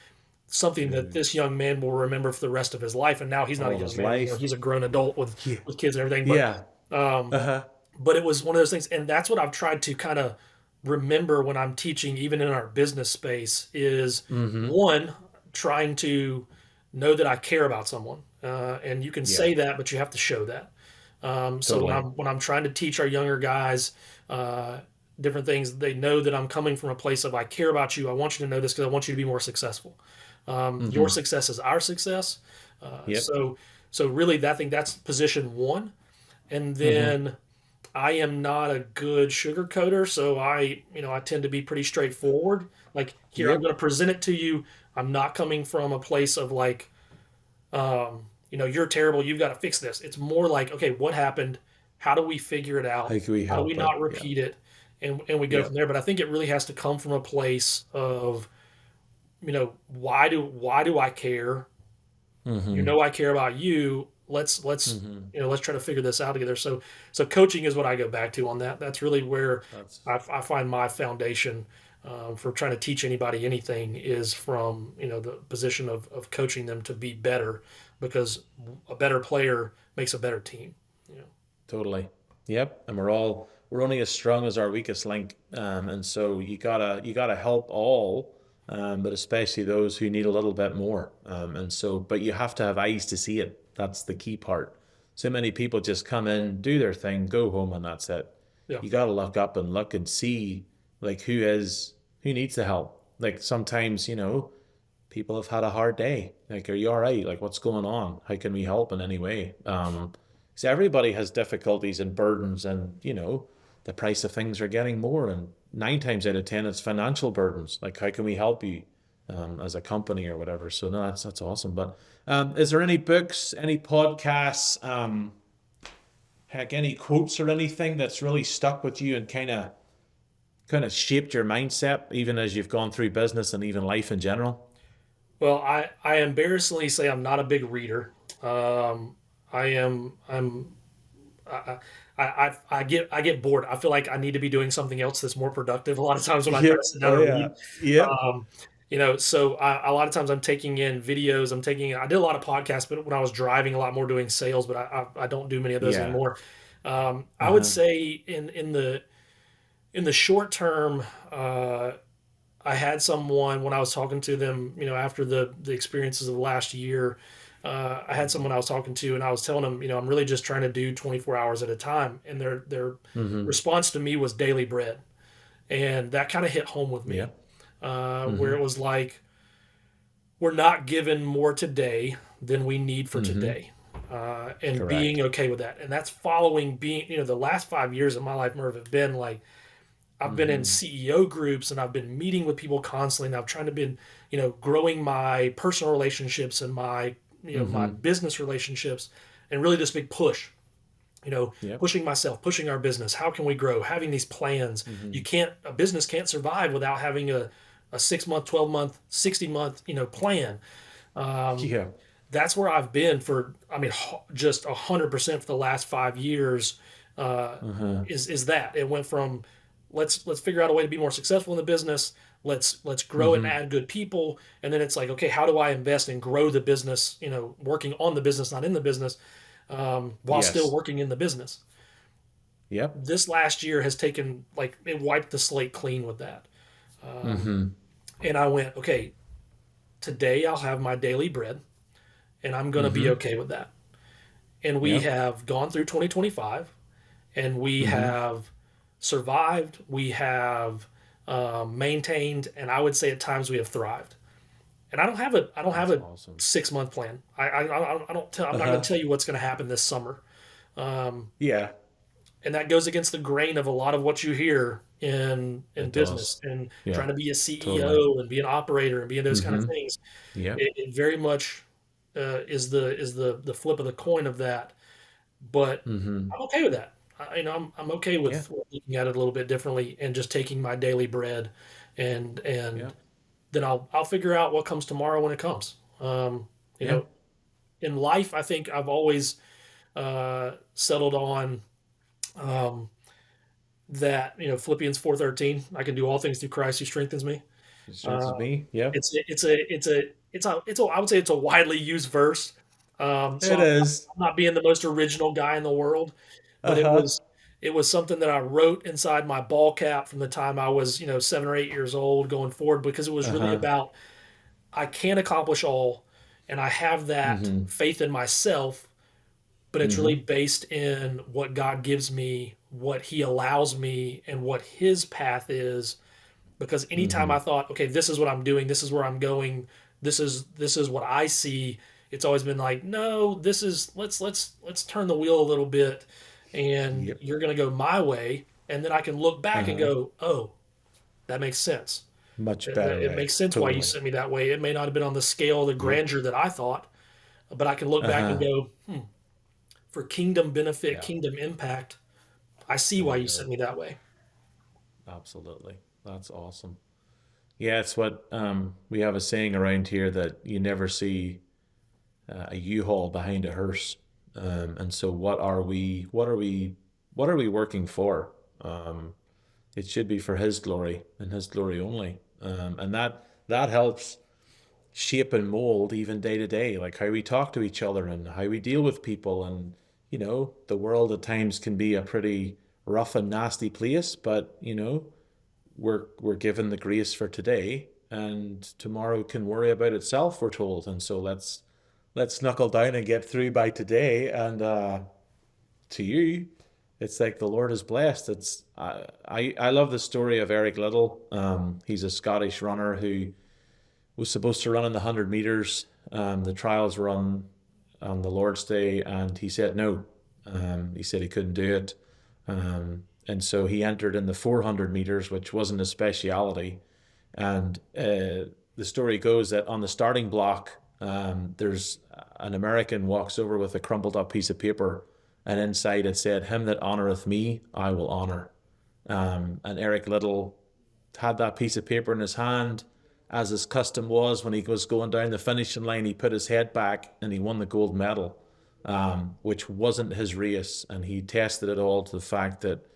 S2: something that
S1: Dude.
S2: this young man will remember for the rest of his life. And now he's not
S1: All
S2: a
S1: of
S2: young
S1: his
S2: man anymore;
S1: life.
S2: he's a grown adult
S1: Yeah.
S2: with kids and everything. But
S1: Yeah.
S2: um,
S1: Uh-huh.
S2: but it was one of those things, and that's what I've tried to kind of remember when I'm teaching, even in our business space, is
S1: Mm-hmm.
S2: one, trying to know that I care about someone, and you can
S1: Yeah.
S2: say that, but you have to show that. So when
S1: Totally.
S2: I'm trying to teach our younger guys uh, different things, they know that I'm coming from a place of I care about you. I want you to know this because I want you to be more successful. Your
S1: Mm-hmm.
S2: success is our success.
S1: Yep.
S2: So really, I think that's position one. and then I am not a good sugarcoater, so I tend to be pretty straightforward. Like, here, I'm
S1: Yep.
S2: going to present it to you. I'm not coming from a place of like, you're terrible. You've got to fix this. It's more like, okay, what happened? How do we figure it
S1: How
S2: out?
S1: can we
S2: How do we
S1: help it?
S2: not
S1: Yeah.
S2: repeat it? And we go from
S1: Yep.
S2: there. But I think it really has to come from a place of, why do I care?
S1: Mm-hmm.
S2: I care about you.
S1: Mm-hmm.
S2: Let's try to figure this out together. So coaching is what I go back to on that. That's really where
S1: That's
S2: I find my foundation for trying to teach anybody anything is from the position of coaching them to be better, because a better player makes a better team. You know.
S1: totally. Yep. And we're only as strong as our weakest link. And so you gotta help all, but especially those who need a little bit more. And so, but you have to have eyes to see it. That's the key part. So many people just come in, do their thing, go home, and that's it.
S2: Yeah.
S1: You gotta look up and look and see like who needs the help. Like sometimes, people have had a hard day. Like, are you all right? Like, what's going on? How can we help in any way? So everybody has difficulties and burdens, and the price of things are getting more. And 9 times out of 10, it's financial burdens. Like, how can we help you as a company or whatever? So no, that's awesome. But is there any books, any podcasts, heck, any quotes or anything that's really stuck with you and kind of shaped your mindset, even as you've gone through business and even life in general?
S2: Well, I embarrassingly say I'm not a big reader. I am I'm I, I get bored. I feel like I need to be doing something else that's more productive a lot of times when I try to
S1: Yep.
S2: sit down
S1: Oh
S2: and
S1: yeah.
S2: read.
S1: Yep.
S2: Um, so a lot of times I'm taking in videos. I did a lot of podcasts, but when I was driving, a lot more doing sales. But I don't do many of those
S1: Yeah.
S2: anymore. I would
S1: Uh-huh.
S2: say in the short term, I had someone when I was talking to them, after the experiences of the last year. I had someone I was talking to, and I was telling them, I'm really just trying to do 24 hours at a time, and their
S1: Mm-hmm.
S2: response to me was daily bread, and that kind of hit home with me,
S1: Yep.
S2: where
S1: Mm-hmm.
S2: it was like we're not given more today than we need for
S1: Mm-hmm.
S2: today, and
S1: Correct.
S2: being okay with that, and that's following being, the last 5 years of my life, Merv, have been like I've been in
S1: Mm-hmm.
S2: CEO groups and I've been meeting with people constantly. And I've trying to been, growing my personal relationships and my
S1: Mm-hmm.
S2: business relationships, and really this big push,
S1: Yep.
S2: pushing myself, pushing our business. How can we grow? Having these plans.
S1: Mm-hmm.
S2: A business can't survive without having a 6 month, 12 month, 60 month, plan. Um,
S1: Yeah.
S2: that's where I've been for, I mean, just 100% for the last 5 years. Uh,
S1: Uh-huh.
S2: is that it went from let's figure out a way to be more successful in the business. Let's grow it and
S1: Mm-hmm.
S2: add good people, and then it's like, okay, how do I invest and grow the business? Working on the business, not in the business, while still
S1: Yes.
S2: working in the business.
S1: Yep.
S2: This last year has taken, like, it wiped the slate clean with that,
S1: Mm-hmm.
S2: and I went, okay, today I'll have my daily bread, and I'm going to be
S1: Mm-hmm.
S2: okay with that. And we
S1: Yep.
S2: have gone through 2025, and we
S1: Mm-hmm.
S2: have survived. We have maintained, and I would say at times we have thrived. And I don't have
S1: That's
S2: a
S1: awesome.
S2: 6 month plan. I don't tell. I'm not going to
S1: Uh-huh.
S2: tell you what's going to happen this summer. Um,
S1: Yeah.
S2: and that goes against the grain of a lot of what you hear in
S1: It does.
S2: business, and
S1: Yeah.
S2: trying to be a
S1: Totally.
S2: CEO and be an operator and be in those kind of
S1: Mm-hmm.
S2: things.
S1: Yep.
S2: It very much is the flip of the coin of that, but
S1: Mm-hmm.
S2: I'm okay with that. I'm okay
S1: Yeah.
S2: with looking at it a little bit differently and just taking my daily bread, and
S1: Yep.
S2: then I'll figure out what comes tomorrow when it comes. You
S1: Yeah.
S2: know, in life, I think I've always settled on um, that. Philippians 4:13. I can do all things through Christ who strengthens me.
S1: It
S2: Uh,
S1: stresses me. Yep.
S2: I would say it's a widely used verse. So
S1: It
S2: I'm
S1: is.
S2: not being the most original guy in the world, but it
S1: Uh-huh.
S2: was it was something that I wrote inside my ball cap from the time I was 7 or 8 years old going forward, because it was really
S1: Uh-huh.
S2: about I can't accomplish all, and I have that
S1: Mm-hmm.
S2: faith in myself, but it's really
S1: Mm-hmm.
S2: based in what God gives me, what He allows me, and what His path is. Because anytime
S1: Mm-hmm.
S2: I thought, okay, this is what I'm doing, this is where I'm going, this is what I see, it's always been like, no, this is let's turn the wheel a little bit and
S1: Yep.
S2: you're going to go my way. And then I can look back and go, oh, that makes sense.
S1: Much better
S2: It
S1: way.
S2: makes sense why you
S1: Totally.
S2: sent me that way. It may not have been on the scale of the
S1: Yep.
S2: grandeur that I thought, but I can look back and
S1: Uh-huh.
S2: go, for kingdom benefit,
S1: Yeah.
S2: kingdom impact, I see
S1: There
S2: why
S1: you
S2: you sent
S1: go.
S2: me that way.
S1: Absolutely. That's awesome. Yeah, it's what we have a saying around here that you never see a U-Haul behind a hearse. And so what are we working for? It should be for his glory and his glory only. And that helps shape and mold even day to day, like how we talk to each other and how we deal with people. And, the world at times can be a pretty rough and nasty place, but, we're given the grace for today, and tomorrow can worry about itself, we're told. And so let's knuckle down and get through by today. And to you, it's like the Lord is blessed. I love the story of Eric Liddell. He's a Scottish runner who was supposed to run in the 100 meters. The trials were on the Lord's Day, and he said no. He said he couldn't do it. And so he entered in the 400 meters, which wasn't his speciality. And the story goes that on the starting block, there's an American walks over with a crumpled up piece of paper, and inside it said, "Him that honoreth me, I will honor." And Eric Liddell had that piece of paper in his hand. As his custom was, when he was going down the finishing line, he put his head back and he won the gold medal, which wasn't his race. And he tested it all to the fact that,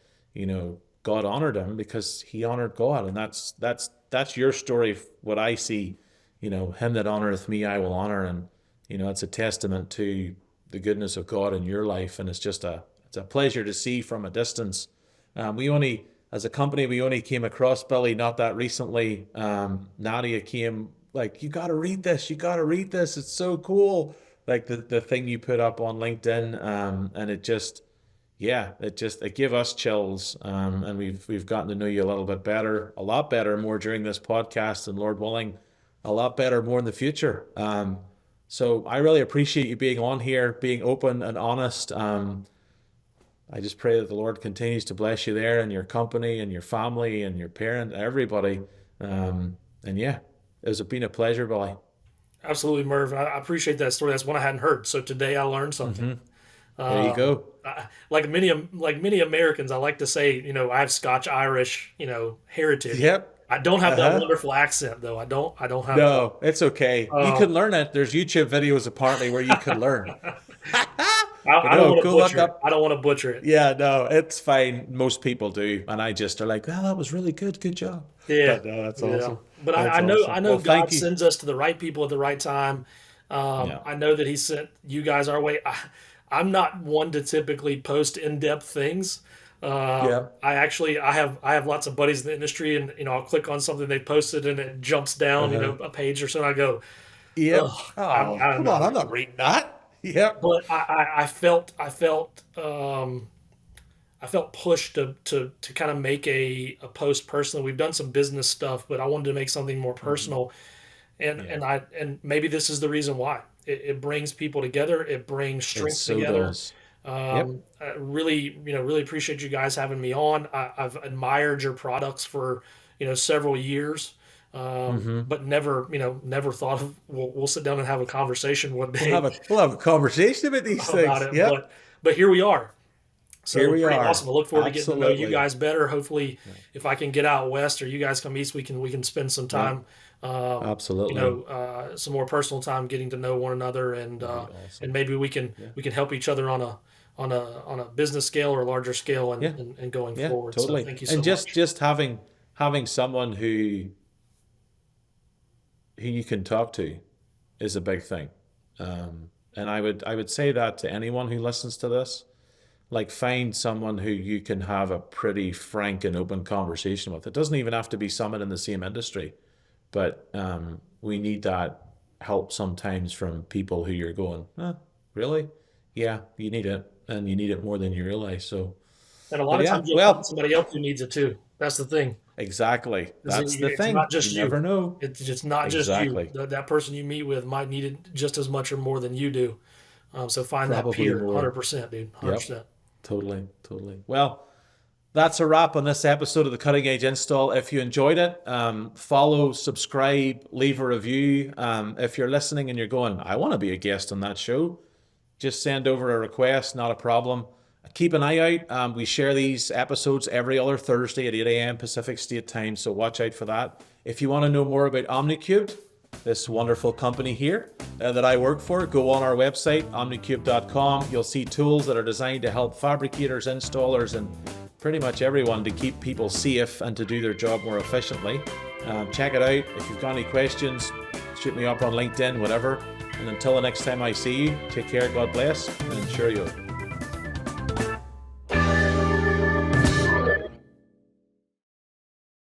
S1: God honored him because he honored God. And that's your story. What I see, him that honoreth me, I will honor. And, it's a testament to the goodness of God in your life. And it's a pleasure to see from a distance. As a company, we only came across Billy not that recently. Nadia came like, "You got to read this. You got to read this. It's so cool." Like the thing you put up on LinkedIn. And it gave us chills. And we've gotten to know you a little bit better, a lot better, more during this podcast, and Lord willing, a lot better more in the future. So I really appreciate you being on here, being open and honest. I just pray that the Lord continues to bless you there and your company and your family and your parent, everybody. And yeah, it's been a pleasure, Billy.
S2: Absolutely, Merv. I appreciate that story. That's one I hadn't heard. So today I learned something.
S1: There you go.
S2: Like many Americans, I like to say, I have Scotch Irish, heritage.
S1: Yep.
S2: I don't have that
S1: Uh-huh.
S2: wonderful accent though. I don't have that.
S1: No, it's okay. You
S2: Um,
S1: can learn it. There's YouTube videos apparently where you can learn. But
S2: I don't
S1: no,
S2: want to
S1: go look
S2: butcher it.
S1: up.
S2: I don't want to butcher it.
S1: Yeah, no, it's fine. Most people do. And I just are like, "Well, that was really good. Good job."
S2: Yeah,
S1: But no, that's
S2: yeah.
S1: awesome.
S2: But I,
S1: That's
S2: I know
S1: awesome.
S2: I know
S1: Well, thank
S2: God
S1: you.
S2: sends us to the right people at the right time.
S1: Yeah.
S2: I know that He sent you guys our way. I'm not one to typically post in-depth things.
S1: Yeah.
S2: I have lots of buddies in the industry, and I'll click on something they posted, and it jumps down
S1: Uh-huh.
S2: a page or so, and I go,
S1: Yep.
S2: oh,
S1: Oh,
S2: I'm
S1: come
S2: not
S1: on. I'm
S2: ready.
S1: not reading that. Yep.
S2: But I felt pushed to kind of make a post personally. We've done some business stuff, but I wanted to make something more
S1: Hmm.
S2: personal. And
S1: Yeah.
S2: and maybe this is the reason why. It brings people together. It brings
S1: It
S2: strength
S1: so
S2: together.
S1: does. Yep.
S2: I really appreciate you guys having me on. I've admired your products for several years,
S1: Hmm.
S2: but never thought of we'll sit down and have a conversation one
S1: We'll
S2: day
S1: have a conversation about these
S2: about
S1: things.
S2: it.
S1: Yep.
S2: But here we are.
S1: Here
S2: So
S1: we
S2: pretty
S1: are.
S2: awesome. I look forward to getting to know you
S1: Absolutely.
S2: guys better. Hopefully,
S1: Yeah.
S2: if I can get out west or you guys come east, we can spend some
S1: Yeah.
S2: time, um,
S1: Absolutely.
S2: some more personal time getting to know one another, and
S1: That'd
S2: uh,
S1: be
S2: and
S1: awesome.
S2: maybe we can
S1: Yeah.
S2: we can help each other on a business scale or a larger scale, and,
S1: Yeah.
S2: and, and going
S1: Yeah.
S2: forward. So
S1: Totally.
S2: thank you
S1: And
S2: so much.
S1: just having someone who you can talk to is a big thing. And I would say that to anyone who listens to this, like find someone who you can have a pretty frank and open conversation with. It doesn't even have to be someone in the same industry, but we need that help sometimes from people who you're going, really? Yeah, you need it, and you need it more than you realize. So,
S2: And a lot
S1: but
S2: of
S1: yeah,
S2: times you'll find
S1: well,
S2: somebody else who needs it too. That's the thing.
S1: exactly. That's the
S2: It's
S1: thing.
S2: not
S1: You
S2: just you.
S1: never know.
S2: It's just not just you.
S1: Exactly.
S2: That person you meet with might need it just as much or more than you do. So find that
S1: Probably
S2: peer,
S1: more.
S2: 100%, dude,
S1: Yep.
S2: 100%.
S1: Totally. Well, that's a wrap on this episode of the Cutting Edge Install. If you enjoyed it, follow, subscribe, leave a review. If you're listening and you're going, I want to be a guest on that show, just send over a request, not a problem. Keep an eye out. We share these episodes every other Thursday at 8 a.m. Pacific State Time, so watch out for that. If you want to know more about Omni Cubed, this wonderful company here that I work for, go on our website, omnicubed.com. You'll see tools that are designed to help fabricators, installers, and pretty much everyone to keep people safe and to do their job more efficiently. Check it out. If you've got any questions, shoot me up on LinkedIn, whatever. And until the next time I see you, take care, God bless, and cheerio.